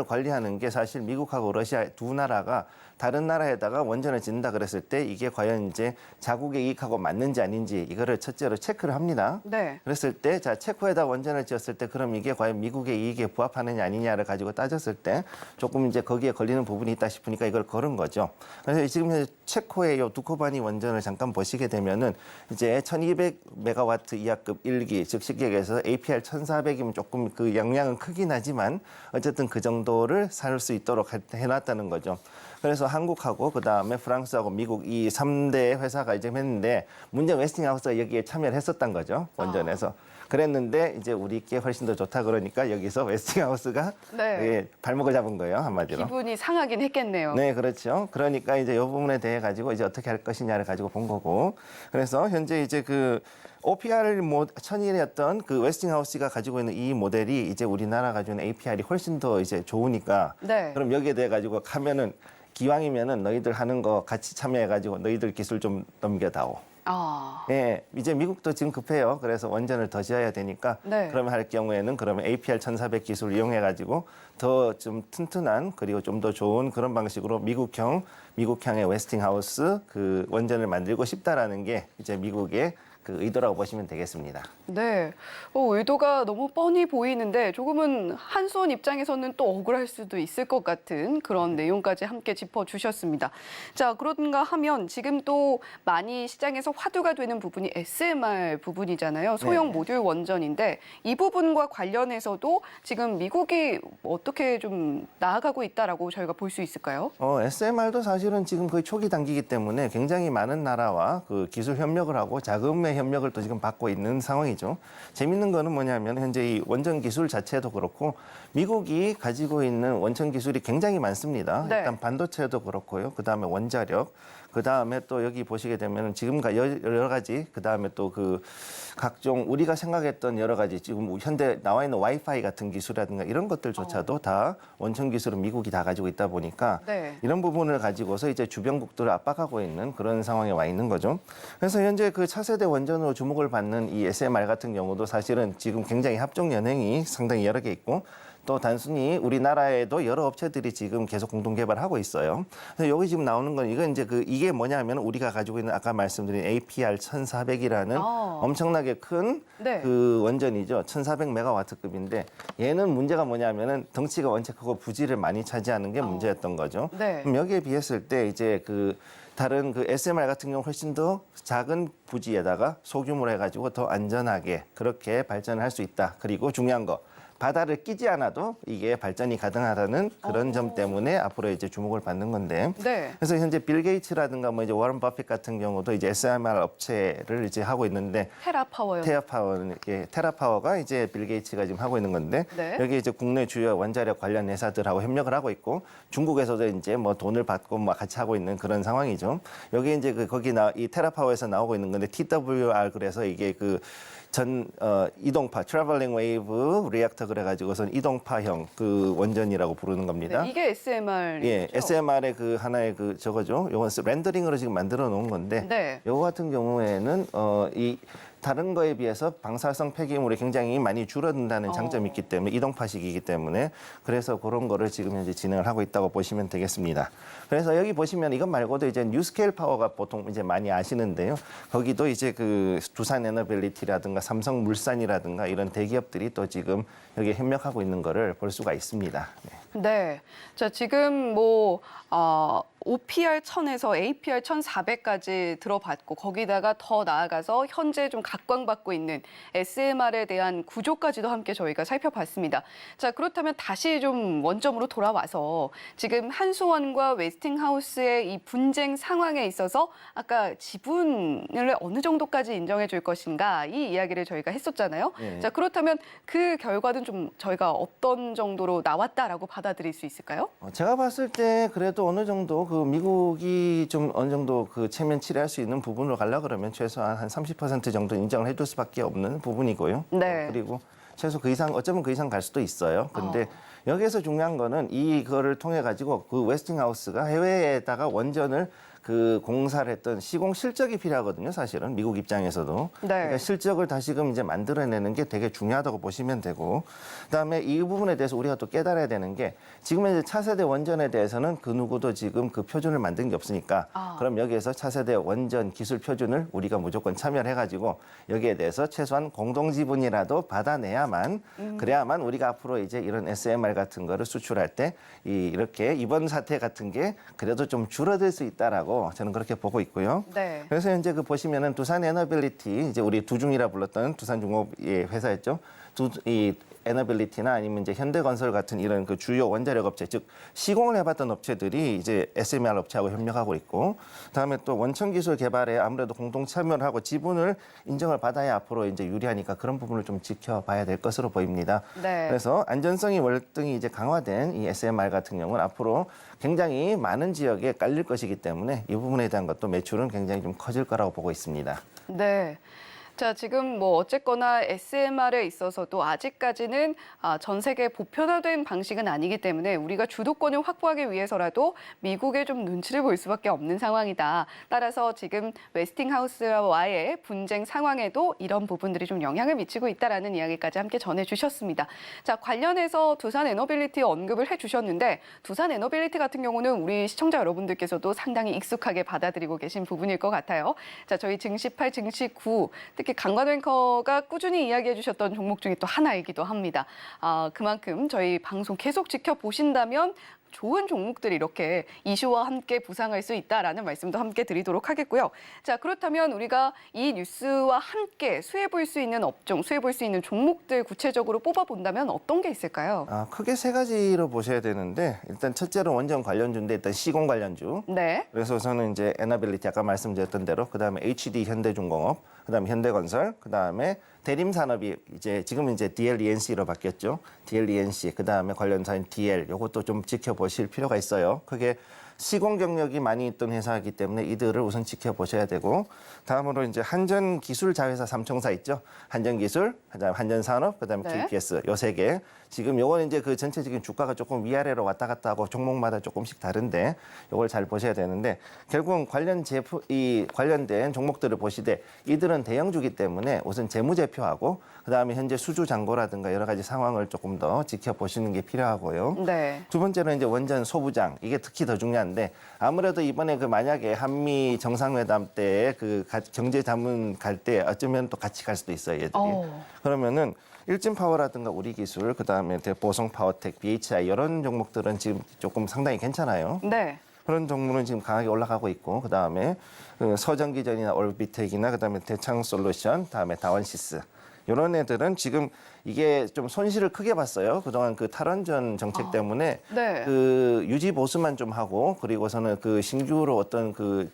관리하는 게 사실 미국하고 러시아 두 나라가 다른 나라에다가 원전을 짓는다 그랬을 때 이게 과연 이제 자국의 이익하고 맞는지 아닌지 이거를 첫째로 체크를 합니다. 네. 그랬을 때, 자, 체코에다 원전을 지었을 때 그럼 이게 과연 미국의 이익에 부합하느냐 아니냐를 가지고 따졌을 때 조금 이제 거기에 걸리는 부분이 있다 싶으니까 이걸 걸은 거죠. 그래서 지금 체코의 요 두코바니 원전을 잠깐 보시게 되면은 이제 1200메가와트 이하급 1기, 즉 쉽게 얘기해서 APR 1400이면 조금 그 영향은 크긴 하지만 어쨌든 그 정도를 살 수 있도록 해놨다는 거죠. 그래서 한국하고 그다음에 프랑스하고 미국 이 3대 회사가 이제 했는데 문제는 웨스팅하우스가 여기에 참여를 했었던 거죠. 원전에서. 그랬는데 이제 우리께 훨씬 더 좋다 그러니까 여기서 웨스팅하우스가 네. 예, 발목을 잡은 거예요, 한마디로. 기분이 상하긴 했겠네요. 네, 그렇죠. 그러니까 이제 이 부분에 대해 가지고 이제 어떻게 할 것이냐를 가지고 본 거고. 그래서 현재 이제 그 OPR 1001이었던 그 웨스팅하우스가 가지고 있는 이 모델이 이제 우리나라 가지고 있는 APR이 훨씬 더 이제 좋으니까 네. 그럼 여기에 대해 가지고 하면은 기왕이면은 너희들 하는 거 같이 참여해 가지고 너희들 기술 좀 넘겨다오. 아. 예, 이제 미국도 지금 급해요. 그래서 원전을 더 지어야 되니까 네. 그러면 할 경우에는 그러면 APR 1400 기술을 이용해 가지고 더 좀 튼튼한 그리고 좀 더 좋은 그런 방식으로 미국형의 웨스팅하우스 그 원전을 만들고 싶다라는 게 이제 미국의 그 의도라고 보시면 되겠습니다. 네. 의도가 너무 뻔히 보이는데 조금은 한수원 입장에서는 또 억울할 수도 있을 것 같은 그런 내용까지 함께 짚어주셨습니다. 자, 그런가 하면 지금 또 많이 시장에서 화두가 되는 부분이 SMR 부분이잖아요. 소형 네. 모듈 원전인데 이 부분과 관련해서도 지금 미국이 어떻게 좀 나아가고 있다라고 저희가 볼 수 있을까요? SMR도 사실은 지금 거의 초기 단계이기 때문에 굉장히 많은 나라와 그 기술 협력을 하고 자금의 협력을 또 지금 받고 있는 상황이죠. 재밌는 거는 뭐냐면 현재 이 원전 기술 자체도 그렇고 미국이 가지고 있는 원천 기술이 굉장히 많습니다. 네. 일단 반도체도 그렇고요. 그다음에 원자력, 그다음에 또 여기 보시게 되면 지금 여러 가지 그다음에 또 그 각종 우리가 생각했던 여러 가지 지금 현대 나와 있는 와이파이 같은 기술이라든가 이런 것들조차도 다 원천 기술은 미국이 다 가지고 있다 보니까 네. 이런 부분을 가지고서 이제 주변국들을 압박하고 있는 그런 상황에 와 있는 거죠. 그래서 현재 그 차세대 원전으로 주목을 받는 이 SMR 같은 경우도 사실은 지금 굉장히 합종 연행이 상당히 여러 개 있고 또 단순히 우리나라에도 여러 업체들이 지금 계속 공동 개발하고 있어요. 그래서 여기 지금 나오는 건 이건 이제 이게 뭐냐면 우리가 가지고 있는 아까 말씀드린 APR 1400이라는 엄청나게 큰 네. 그 원전이죠. 1400메가와트급인데 얘는 문제가 뭐냐면은 덩치가 원체 크고 부지를 많이 차지하는 게 문제였던 거죠. 네. 그럼 여기에 비했을 때 이제 그 다른 그 SMR 같은 경우 훨씬 더 작은 부지에다가 소규모로 해가지고 더 안전하게 그렇게 발전을 할 수 있다. 그리고 중요한 거 바다를 끼지 않아도 이게 발전이 가능하다는 그런 점 때문에 앞으로 이제 주목을 받는 건데. 네. 그래서 현재 빌 게이츠라든가 뭐 이제 워런 버핏 같은 경우도 이제 SMR 업체를 이제 하고 있는데 테라파워요. 테라파워가 이제 빌 게이츠가 지금 하고 있는 건데 네. 여기 이제 국내 주요 원자력 관련 회사들하고 협력을 하고 있고 중국에서도 이제 뭐 돈을 받고 뭐 같이 하고 있는 그런 상황이죠. 여기 이제 이 테라파워에서 나오고 있는 건데 TWR 그래서 이게 그 이동파 트래블링 웨이브 리액터 그래가지고선 이동파형 그 원전이라고 부르는 겁니다. 네, 이게 SMR. 예, SMR의 그 하나의 그 저거죠. 요건 렌더링으로 지금 만들어 놓은 건데, 네. 요거 같은 경우에는 이 다른 거에 비해서 방사성 폐기물이 굉장히 많이 줄어든다는 장점이 있기 때문에 이동파식이기 때문에 그래서 그런 거를 지금 현재 진행을 하고 있다고 보시면 되겠습니다. 그래서 여기 보시면 이것 말고도 이제 뉴스케일 파워가 보통 이제 많이 아시는데요. 거기도 이제 그 두산 에너빌리티라든가 삼성물산이라든가 이런 대기업들이 또 지금 여기에 협력하고 있는 거를 볼 수가 있습니다. 네. 네. 자, 지금 OPR 1000에서 APR 1400까지 들어봤고 거기다가 더 나아가서 현재 좀 각광받고 있는 SMR에 대한 구조까지도 함께 저희가 살펴봤습니다. 자, 그렇다면 다시 좀 원점으로 돌아와서 지금 한수원과 웨스팅하우스의 이 분쟁 상황에 있어서 아까 지분을 어느 정도까지 인정해 줄 것인가 이 이야기를 저희가 했었잖아요. 네. 자, 그렇다면 그 결과는 좀 저희가 어떤 정도로 나왔다라고 받아들일 수 있을까요? 제가 봤을 때 그래도 어느 정도 그 미국이 좀 어느 정도 그 체면 치레할 수 있는 부분으로 가려고 그러면 최소한 한 30% 정도 인정을 해줄 수밖에 없는 부분이고요. 네. 그리고 최소 그 이상 어쩌면 그 이상 갈 수도 있어요. 근데 여기에서 중요한 거는 이거를 통해 가지고 그 웨스팅하우스가 해외에다가 원전을 그 공사를 했던 시공 실적이 필요하거든요. 사실은 미국 입장에서도. 네. 그러니까 실적을 다시금 이제 만들어내는 게 되게 중요하다고 보시면 되고, 그다음에 이 부분에 대해서 우리가 또 깨달아야 되는 게 지금 이제 차세대 원전에 대해서는 그 누구도 지금 그 표준을 만든 게 없으니까 그럼 여기에서 차세대 원전 기술 표준을 우리가 무조건 참여를 해가지고 여기에 대해서 최소한 공동 지분이라도 받아내야만 그래야만 우리가 앞으로 이제 이런 SMR 같은 거를 수출할 때 이렇게 이번 사태 같은 게 그래도 좀 줄어들 수 있다라고 저는 그렇게 보고 있고요. 네. 그래서 현재 그 보시면은 두산 에너빌리티 이제 우리 두중이라 불렀던 두산중업의 회사였죠. 이 에너빌리티나 아니면 이제 현대건설 같은 이런 그 주요 원자력 업체, 즉 시공을 해봤던 업체들이 이제 SMR 업체하고 협력하고 있고, 그다음에 또 원천 기술 개발에 아무래도 공동 참여를 하고 지분을 인정을 받아야 앞으로 이제 유리하니까 그런 부분을 좀 지켜봐야 될 것으로 보입니다. 네. 그래서 안전성이 월등히 이제 강화된 이 SMR 같은 경우는 앞으로 굉장히 많은 지역에 깔릴 것이기 때문에 이 부분에 대한 것도 매출은 굉장히 좀 커질 거라고 보고 있습니다. 네. 자, 지금 뭐 어쨌거나 SMR에 있어서도 아직까지는 전 세계 보편화된 방식은 아니기 때문에 우리가 주도권을 확보하기 위해서라도 미국에 좀 눈치를 볼 수밖에 없는 상황이다. 따라서 지금 웨스팅하우스와의 분쟁 상황에도 이런 부분들이 좀 영향을 미치고 있다라는 이야기까지 함께 전해주셨습니다. 자, 관련해서 두산 에너빌리티 언급을 해주셨는데 두산 에너빌리티 같은 경우는 우리 시청자 여러분들께서도 상당히 익숙하게 받아들이고 계신 부분일 것 같아요. 자, 저희 증시 8, 증시 9 특히 강관 앵커가 꾸준히 이야기해 주셨던 종목 중에 또 하나이기도 합니다. 그만큼 저희 방송 계속 지켜보신다면 좋은 종목들이 이렇게 이슈와 함께 부상할 수 있다라는 말씀도 함께 드리도록 하겠고요. 자, 그렇다면 우리가 이 뉴스와 함께 수혜볼 수 있는 업종, 수혜볼 수 있는 종목들 구체적으로 뽑아본다면 어떤 게 있을까요? 크게 세 가지로 보셔야 되는데 일단 첫째로 원전 관련주인데 일단 시공 관련주. 네. 그래서 저는 이제 에너빌리티 아까 말씀드렸던 대로 그다음에 HD 현대중공업, 그다음에 현대건설, 그다음에 대림산업이 이제 지금은 이제 DLENC로 바뀌었죠. DLENC 그다음에 관련사인 DL 요것도 좀 지켜보실 필요가 있어요. 그게 시공 경력이 많이 있던 회사이기 때문에 이들을 우선 지켜보셔야 되고 다음으로 이제 한전기술 자회사 삼총사 있죠. 한전기술, 그다음 한전산업, 그다음에 네. KPS 요 세 개. 지금 요거는 이제 그 전체적인 주가가 조금 위아래로 왔다 갔다 하고 종목마다 조금씩 다른데 요걸 잘 보셔야 되는데 결국은 관련된 종목들을 보시되 이들은 대형주기 때문에 우선 재무제표하고 그다음에 현재 수주 잔고라든가 여러 가지 상황을 조금 더 지켜보시는 게 필요하고요. 네. 두 번째는 이제 원전 소부장 이게 특히 더 중요한데 아무래도 이번에 그 만약에 한미 정상회담 때 그 경제 자문 갈 때 어쩌면 또 같이 갈 수도 있어요, 얘들이. 그러면은 일진파워라든가 우리기술 그다음에 보성파워텍, BHI 이런 종목들은 지금 조금 상당히 괜찮아요. 네. 그런 종목은 지금 강하게 올라가고 있고 그다음에 서전기전이나 올비텍이나 그다음에 대창솔루션, 다음에 다원시스 이런 애들은 지금 이게 좀 손실을 크게 봤어요. 그동안 그 탈원전 정책 때문에 네. 그 유지 보수만 좀 하고 그리고서는 그 신규로 어떤 그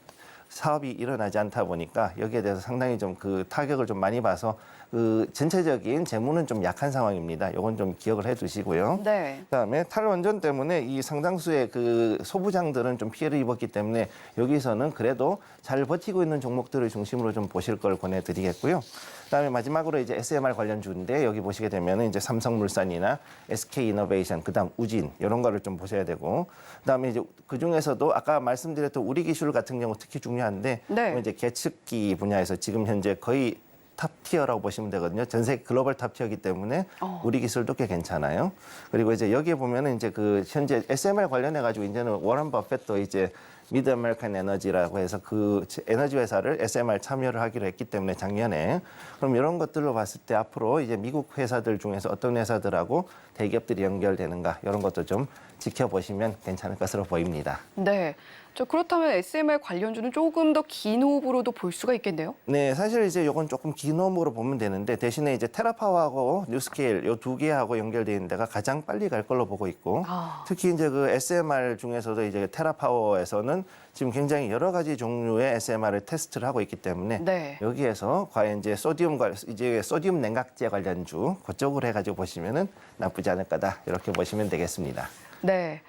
사업이 일어나지 않다 보니까 여기에 대해서 상당히 좀 그 타격을 좀 많이 봐서 그 전체적인 재무는 좀 약한 상황입니다. 이건 좀 기억을 해두시고요. 네. 그다음에 탈원전 때문에 이 상당수의 그 소부장들은 좀 피해를 입었기 때문에 여기서는 그래도 잘 버티고 있는 종목들을 중심으로 좀 보실 걸 권해드리겠고요. 그다음에 마지막으로 이제 SMR 관련주인데 여기 보시게 되면 이제 삼성물산이나 SK이노베이션, 그다음 우진 이런 거를 좀 보셔야 되고 그다음에 이제 그 중에서도 아까 말씀드렸던 우리기술 같은 경우 특히 중요한데 네. 이제 계측기 분야에서 지금 현재 거의 탑티어라고 보시면 되거든요. 전 세계 글로벌 탑티어이기 때문에 우리 기술도 꽤 괜찮아요. 그리고 이제 여기에 보면은 이제 그 현재 SMR 관련해 가지고 이제는 워런 버핏도 이제 미드 아메리칸 에너지라고 해서 그 에너지 회사를 SMR 참여를 하기로 했기 때문에 작년에 그럼 이런 것들로 봤을 때 앞으로 이제 미국 회사들 중에서 어떤 회사들하고 대기업들이 연결되는가 이런 것도 좀 지켜보시면 괜찮을 것으로 보입니다. 네. 저 그렇다면 SMR 관련주는 조금 더 긴 호흡으로도 볼 수가 있겠네요. 네, 사실 이제 요건 조금 긴 호흡으로 보면 되는데 대신에 이제 테라파워하고 뉴스케일 요 두 개하고 연결되어 있는 데가 가장 빨리 갈 걸로 보고 있고 특히 이제 그 SMR 중에서도 이제 테라파워에서는 지금 굉장히 여러 가지 종류의 SMR을 테스트를 하고 있기 때문에 네. 여기에서 과연 이제 소디움 냉각제 관련주 그쪽으로 해가지고 보시면은 나쁘지 않을 거다 이렇게 보시면 되겠습니다. 네.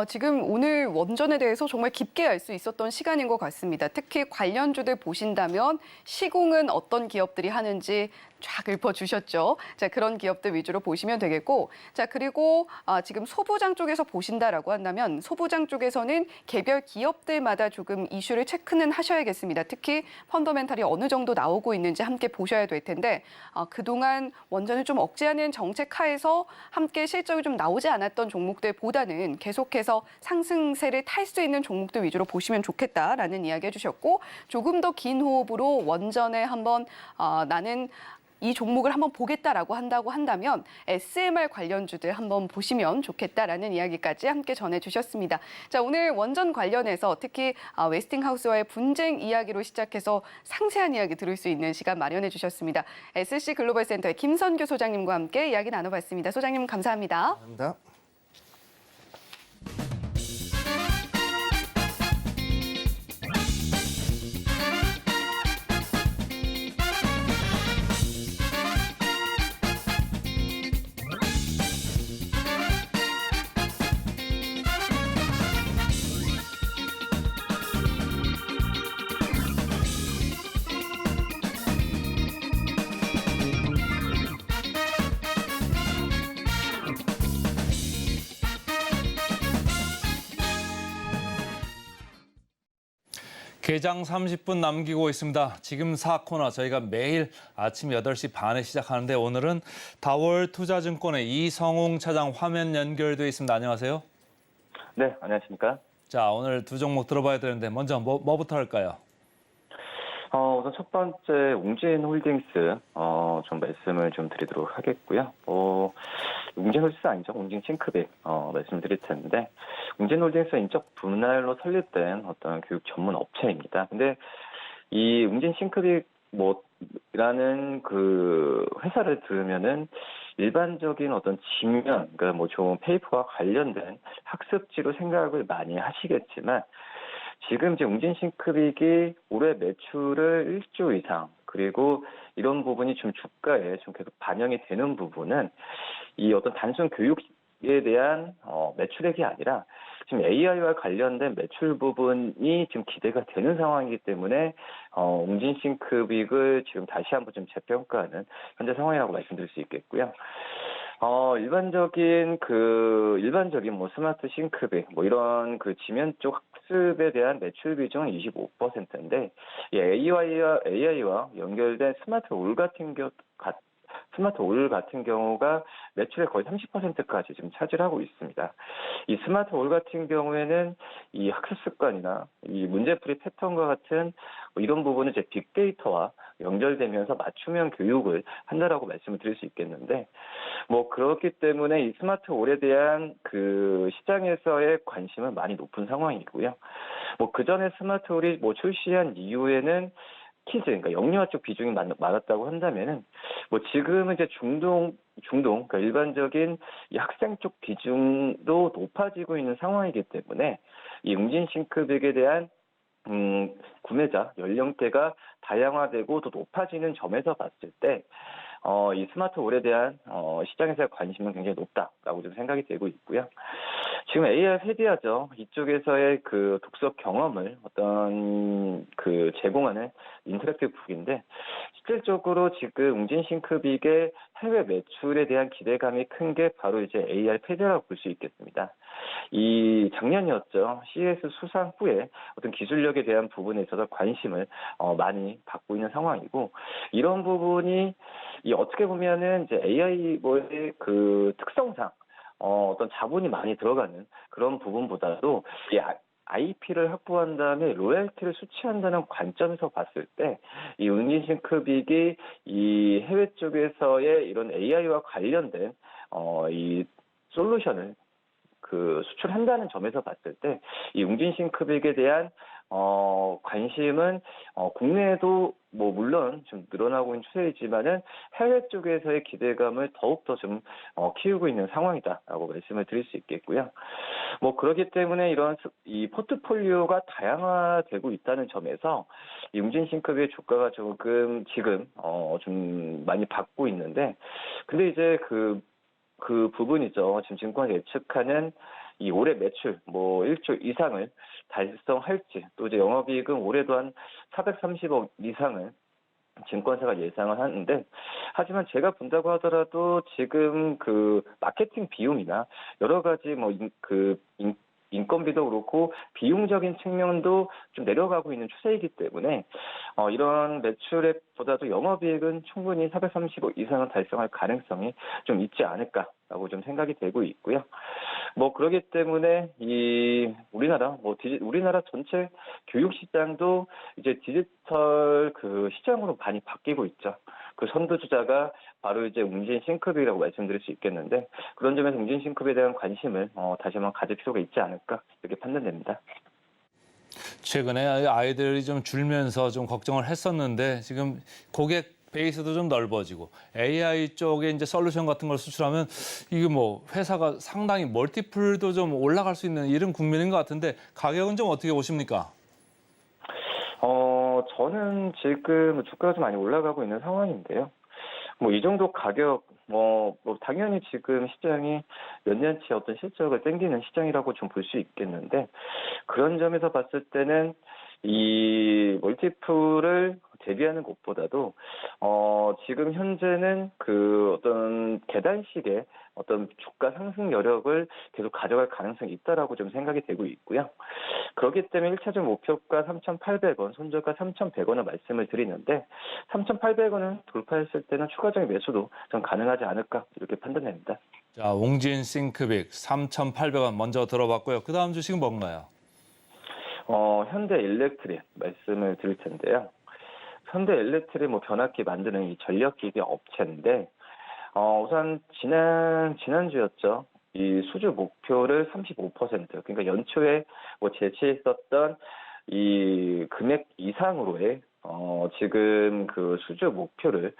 지금 오늘 원전에 대해서 정말 깊게 알 수 있었던 시간인 것 같습니다. 특히 관련주들 보신다면 시공은 어떤 기업들이 하는지 쫙 읊어주셨죠. 자, 그런 기업들 위주로 보시면 되겠고, 자, 그리고 지금 소부장 쪽에서 보신다라고 한다면 소부장 쪽에서는 개별 기업들마다 조금 이슈를 체크는 하셔야겠습니다. 특히 펀더멘탈이 어느 정도 나오고 있는지 함께 보셔야 될 텐데 그동안 원전을 좀 억제하는 정책 하에서 함께 실적이 좀 나오지 않았던 종목들보다는 계속해서 상승세를 탈 수 있는 종목들 위주로 보시면 좋겠다라는 이야기 해주셨고, 조금 더 긴 호흡으로 원전에 한번 나는 이 종목을 한번 보겠다라고 한다면 SMR 관련주들 한번 보시면 좋겠다라는 이야기까지 함께 전해주셨습니다. 자, 오늘 원전 관련해서 특히 웨스팅하우스와의 분쟁 이야기로 시작해서 상세한 이야기 들을 수 있는 시간 마련해 주셨습니다. SC 글로벌센터의 김선규 소장님과 함께 이야기 나눠봤습니다. 소장님 감사합니다. 감사합니다. 개장 30분 남기고 있습니다. 지금 4코너 저희가 매일 아침 8시 반에 시작하는데 오늘은 다월 투자증권의 이성웅 차장 화면 연결돼 있습니다. 안녕하세요. 네, 안녕하십니까. 자, 오늘 두 종목 들어봐야 되는데 먼저 뭐부터 할까요? 우선 첫 번째 웅진홀딩스 좀 말씀을 좀 드리도록 하겠고요. 웅진홀딩스 아니죠? 웅진싱크빅 말씀드릴 텐데, 웅진홀딩스 인적 분할로 설립된 어떤 교육 전문 업체입니다. 근데 이 웅진싱크빅 라는 그 회사를 들으면은 일반적인 어떤 지면, 그러니까 뭐 좋은 페이퍼와 관련된 학습지로 생각을 많이 하시겠지만, 지금 이제 웅진싱크빅이 올해 매출을 1조 이상, 그리고 이런 부분이 좀 주가에 좀 계속 반영이 되는 부분은 이 어떤 단순 교육에 대한 매출액이 아니라 지금 AI와 관련된 매출 부분이 지금 기대가 되는 상황이기 때문에 웅진싱크빅을 지금 다시 한번 좀 재평가하는 현재 상황이라고 말씀드릴 수 있겠고요. 일반적인 뭐 스마트 싱크빅 이런 그 지면 쪽 학습에 대한 매출 비중은 25%인데, 이 AI와 연결된 스마트 올 같은 경우가 매출의 거의 30%까지 지금 차지하고 있습니다. 이 스마트 올 같은 경우에는 이 학습 습관이나 이 문제풀이 패턴과 같은 이런 부분은 이제 빅데이터와 연결되면서 맞춤형 교육을 한다라고 말씀을 드릴 수 있겠는데, 그렇기 때문에 이 스마트 올에 대한 그 시장에서의 관심은 많이 높은 상황이고요. 그 전에 스마트 올이 출시한 이후에는 키즈, 그러니까 영유아 쪽 비중이 많았다고 한다면은, 지금은 이제 중동, 그러니까 일반적인 이 학생 쪽 비중도 높아지고 있는 상황이기 때문에 이 웅진싱크빅에 대한 구매자 연령대가 다양화되고 더 높아지는 점에서 봤을 때, 이 스마트 올에 대한 시장에서의 관심은 굉장히 높다라고 좀 생각이 되고 있고요. 지금 AR 페디아죠. 이쪽에서의 그 독서 경험을 제공하는 인터랙티브 북인데, 실질적으로 지금 웅진싱크빅의 해외 매출에 대한 기대감이 큰 게 바로 이제 AR 페디아라고 볼 수 있겠습니다. 이 작년이었죠. CES 수상 후에 어떤 기술력에 대한 부분에 있어서 관심을 많이 받고 있는 상황이고, 이런 부분이 어떻게 보면은 이제 AI의 그 특성상 어떤 자본이 많이 들어가는 그런 부분보다도 이 IP를 확보한 다음에 로열티를 수취한다는 관점에서 봤을 때 이 웅진싱크빅이 이 해외 쪽에서의 이런 AI와 관련된 이 솔루션을 수출한다는 점에서 봤을 때 이 웅진싱크빅에 대한 관심은 국내에도 물론 좀 늘어나고 있는 추세이지만은 해외 쪽에서의 기대감을 더욱더 좀 키우고 있는 상황이다라고 말씀을 드릴 수 있겠고요. 그렇기 때문에 이런 이 포트폴리오가 다양화되고 있다는 점에서 이 웅진싱크빅의 주가가 조금 지금 좀 많이 받고 있는데, 근데 이제 그 부분이죠. 지금 증권이 예측하는 이 올해 매출 1조 이상을 달성할지, 또 이제 영업이익은 올해도 한 430억 이상을 증권사가 예상을 하는데, 하지만 제가 본다고 하더라도 지금 그 마케팅 비용이나 여러 가지 인건비도 그렇고 비용적인 측면도 좀 내려가고 있는 추세이기 때문에 이런 매출액보다도 영업이익은 충분히 430억 이상은 달성할 가능성이 좀 있지 않을까라고 좀 생각이 되고 있고요. 그러기 때문에 우리나라 전체 교육 시장도 이제 디지털 그 시장으로 많이 바뀌고 있죠. 그 선두주자가 바로 이제 웅진 싱크빅이라고 말씀드릴 수 있겠는데, 그런 점에서 웅진 싱크빅에 대한 관심을 다시 한번 가질 필요가 있지 않을까 이렇게 판단됩니다. 최근에 아이들이 좀 줄면서 좀 걱정을 했었는데 지금 고객 베이스도 좀 넓어지고 AI 쪽에 이제 솔루션 같은 걸 수출하면 이게 회사가 상당히 멀티플도 좀 올라갈 수 있는 이런 국면인 것 같은데 가격은 좀 어떻게 보십니까? 저는 지금 주가가 좀 많이 올라가고 있는 상황인데요. 이 정도 가격, 당연히 지금 시장이 몇 년치 어떤 실적을 땡기는 시장이라고 좀 볼 수 있겠는데, 그런 점에서 봤을 때는 이 멀티플을 대비하는 것보다도, 지금 현재는 그 어떤 계단식의 어떤 주가 상승 여력을 계속 가져갈 가능성이 있다라고 좀 생각이 되고 있고요. 그렇기 때문에 1차적 목표가 3,800원, 손절가 3,100원을 말씀을 드리는데, 3,800원을 돌파했을 때는 추가적인 매수도 좀 가능하지 않을까 이렇게 판단됩니다. 자, 웅진 싱크빅 3,800원 먼저 들어봤고요. 그 다음 주식은 뭔가요? 현대일렉트릭 말씀을 드릴 텐데요. 현대일렉트릭 변압기 만드는 이 전력기계 업체인데, 우선 지난주였죠. 이 수주 목표를 35%, 그러니까 연초에 제시했었던 이 금액 이상으로의 지금 그 수주 목표를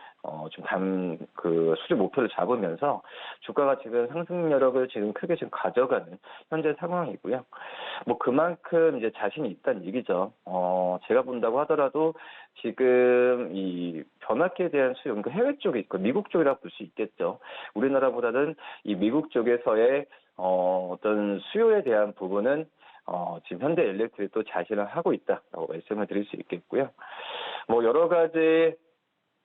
수주 목표를 잡으면서 주가가 지금 상승 여력을 지금 크게 지금 가져가는 현재 상황이고요. 그만큼 이제 자신이 있다는 얘기죠. 제가 본다고 하더라도 지금 이 변압기에 대한 수요, 그러니까 해외 쪽에 있고 미국 쪽이라고 볼 수 있겠죠. 우리나라보다는 이 미국 쪽에서의 어떤 수요에 대한 부분은 지금 현대일렉트릭도 자신을 하고 있다라고 말씀을 드릴 수 있겠고요. 여러 가지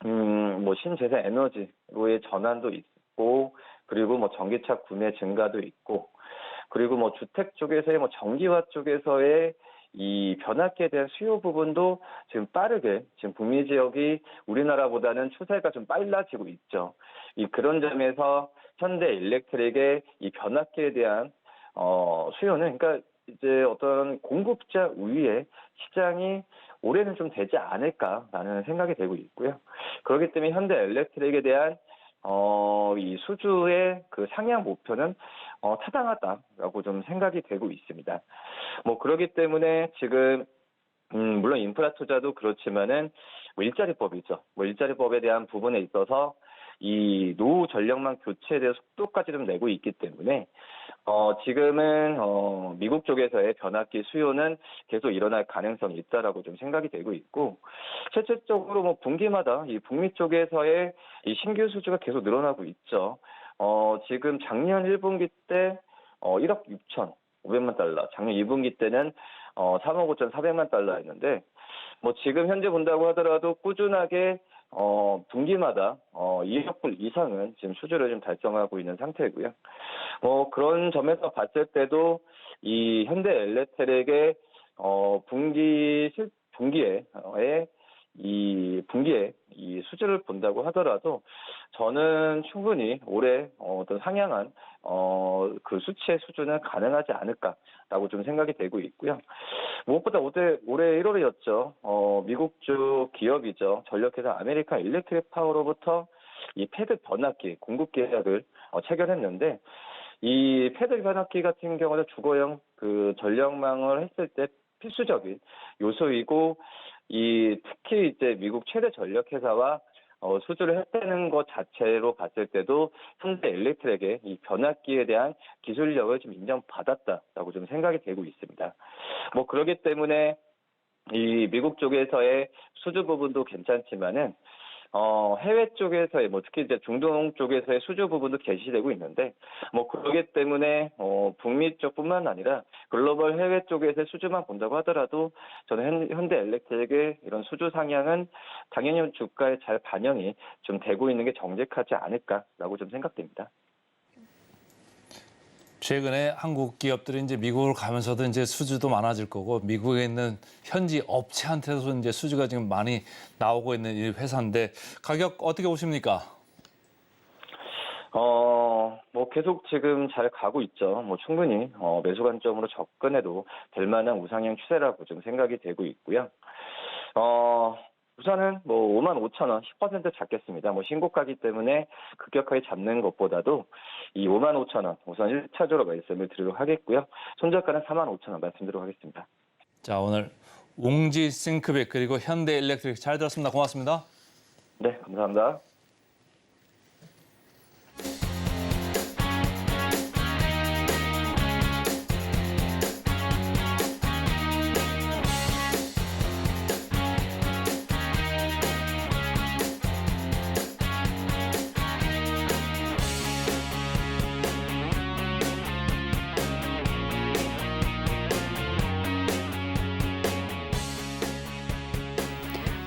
신재생 에너지로의 전환도 있고, 그리고 전기차 구매 증가도 있고, 그리고 주택 쪽에서의 전기화 쪽에서의 이 변압기에 대한 수요 부분도 지금 빠르게 지금 북미 지역이 우리나라보다는 추세가 좀 빨라지고 있죠. 그런 점에서 현대일렉트릭의 이 변압기에 대한 수요는, 그러니까 이제 어떤 공급자 우위에 시장이 올해는 좀 되지 않을까라는 생각이 되고 있고요. 그렇기 때문에 현대일렉트릭에 대한 이 수주의 그 상향 목표는 타당하다라고 좀 생각이 되고 있습니다. 그렇기 때문에 지금 물론 인프라 투자도 그렇지만은 일자리법이죠. 일자리법에 대한 부분에 있어서 이 노후 전력망 교체에 대한 속도까지 좀 내고 있기 때문에 지금은 미국 쪽에서의 변압기 수요는 계속 일어날 가능성이 있다라고 좀 생각이 되고 있고, 실질적으로 분기마다 이 북미 쪽에서의 이 신규 수주가 계속 늘어나고 있죠. 지금 작년 1분기 때 1억 6,500만 달러, 작년 2분기 때는 3억 5,400만 달러였는데, 지금 현재 본다고 하더라도 꾸준하게 분기마다 2억 불 이상은 지금 수주를 좀 달성하고 있는 상태고요. 그런 점에서 봤을 때도 이 현대일렉트릭의 분기에 이 수주를 본다고 하더라도 저는 충분히 올해 어떤 상향한 그 수치의 수준은 가능하지 않을까라고 좀 생각이 되고 있고요. 무엇보다 올해 1월이었죠. 미국 쪽 기업이죠. 전력회사 아메리칸 일렉트릭 파워로부터 이 패드 변압기 공급 계약을 체결했는데, 이 패드 변압기 같은 경우는 주거용 그 전력망을 했을 때 필수적인 요소이고, 특히 이제 미국 최대 전력회사와 수주를 했다는 것 자체로 봤을 때도 현대일렉트릭의 이 변압기에 대한 기술력을 좀 인정받았다라고 좀 생각이 되고 있습니다. 그렇기 때문에 이 미국 쪽에서의 수주 부분도 괜찮지만은 해외 쪽에서의 특히 이제 중동 쪽에서의 수주 부분도 개시되고 있는데 그러기 때문에 북미 쪽뿐만 아니라 글로벌 해외 쪽에서의 수주만 본다고 하더라도 저는 현대엘렉트릭의 이런 수주 상향은 당연히 주가에 잘 반영이 좀 되고 있는 게 정직하지 않을까라고 좀 생각됩니다. 최근에 한국 기업들이 이제 미국을 가면서도 이제 수주도 많아질 거고 미국에 있는 현지 업체한테도 이제 수주가 지금 많이 나오고 있는 이 회사인데 가격 어떻게 보십니까? 계속 지금 잘 가고 있죠. 충분히 매수 관점으로 접근해도 될 만한 우상향 추세라고 좀 생각이 되고 있고요. 우선은 55,000원 10% 잡겠습니다. 신고가기 때문에 급격하게 잡는 것보다도 이 55,000원 우선 1차적으로 말씀을 드리도록 하겠고요. 손절가는 45,000원 말씀드리도록 하겠습니다. 자, 오늘 웅지 싱크빅 그리고 현대엘렉트릭 잘 들었습니다. 고맙습니다. 네, 감사합니다.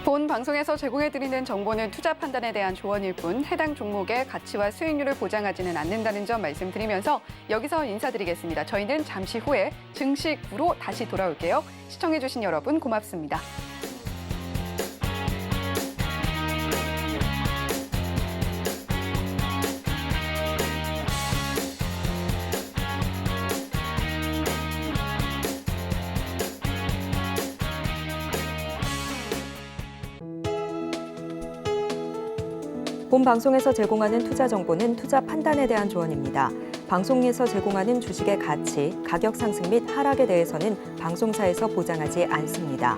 본 방송에서 제공해드리는 정보는 투자 판단에 대한 조언일 뿐 해당 종목의 가치와 수익률을 보장하지는 않는다는 점 말씀드리면서 여기서 인사드리겠습니다. 저희는 잠시 후에 증시구로 다시 돌아올게요. 시청해주신 여러분 고맙습니다. 본 방송에서 제공하는 투자 정보는 투자 판단에 대한 조언입니다. 방송에서 제공하는 주식의 가치, 가격 상승 및 하락에 대해서는 방송사에서 보장하지 않습니다.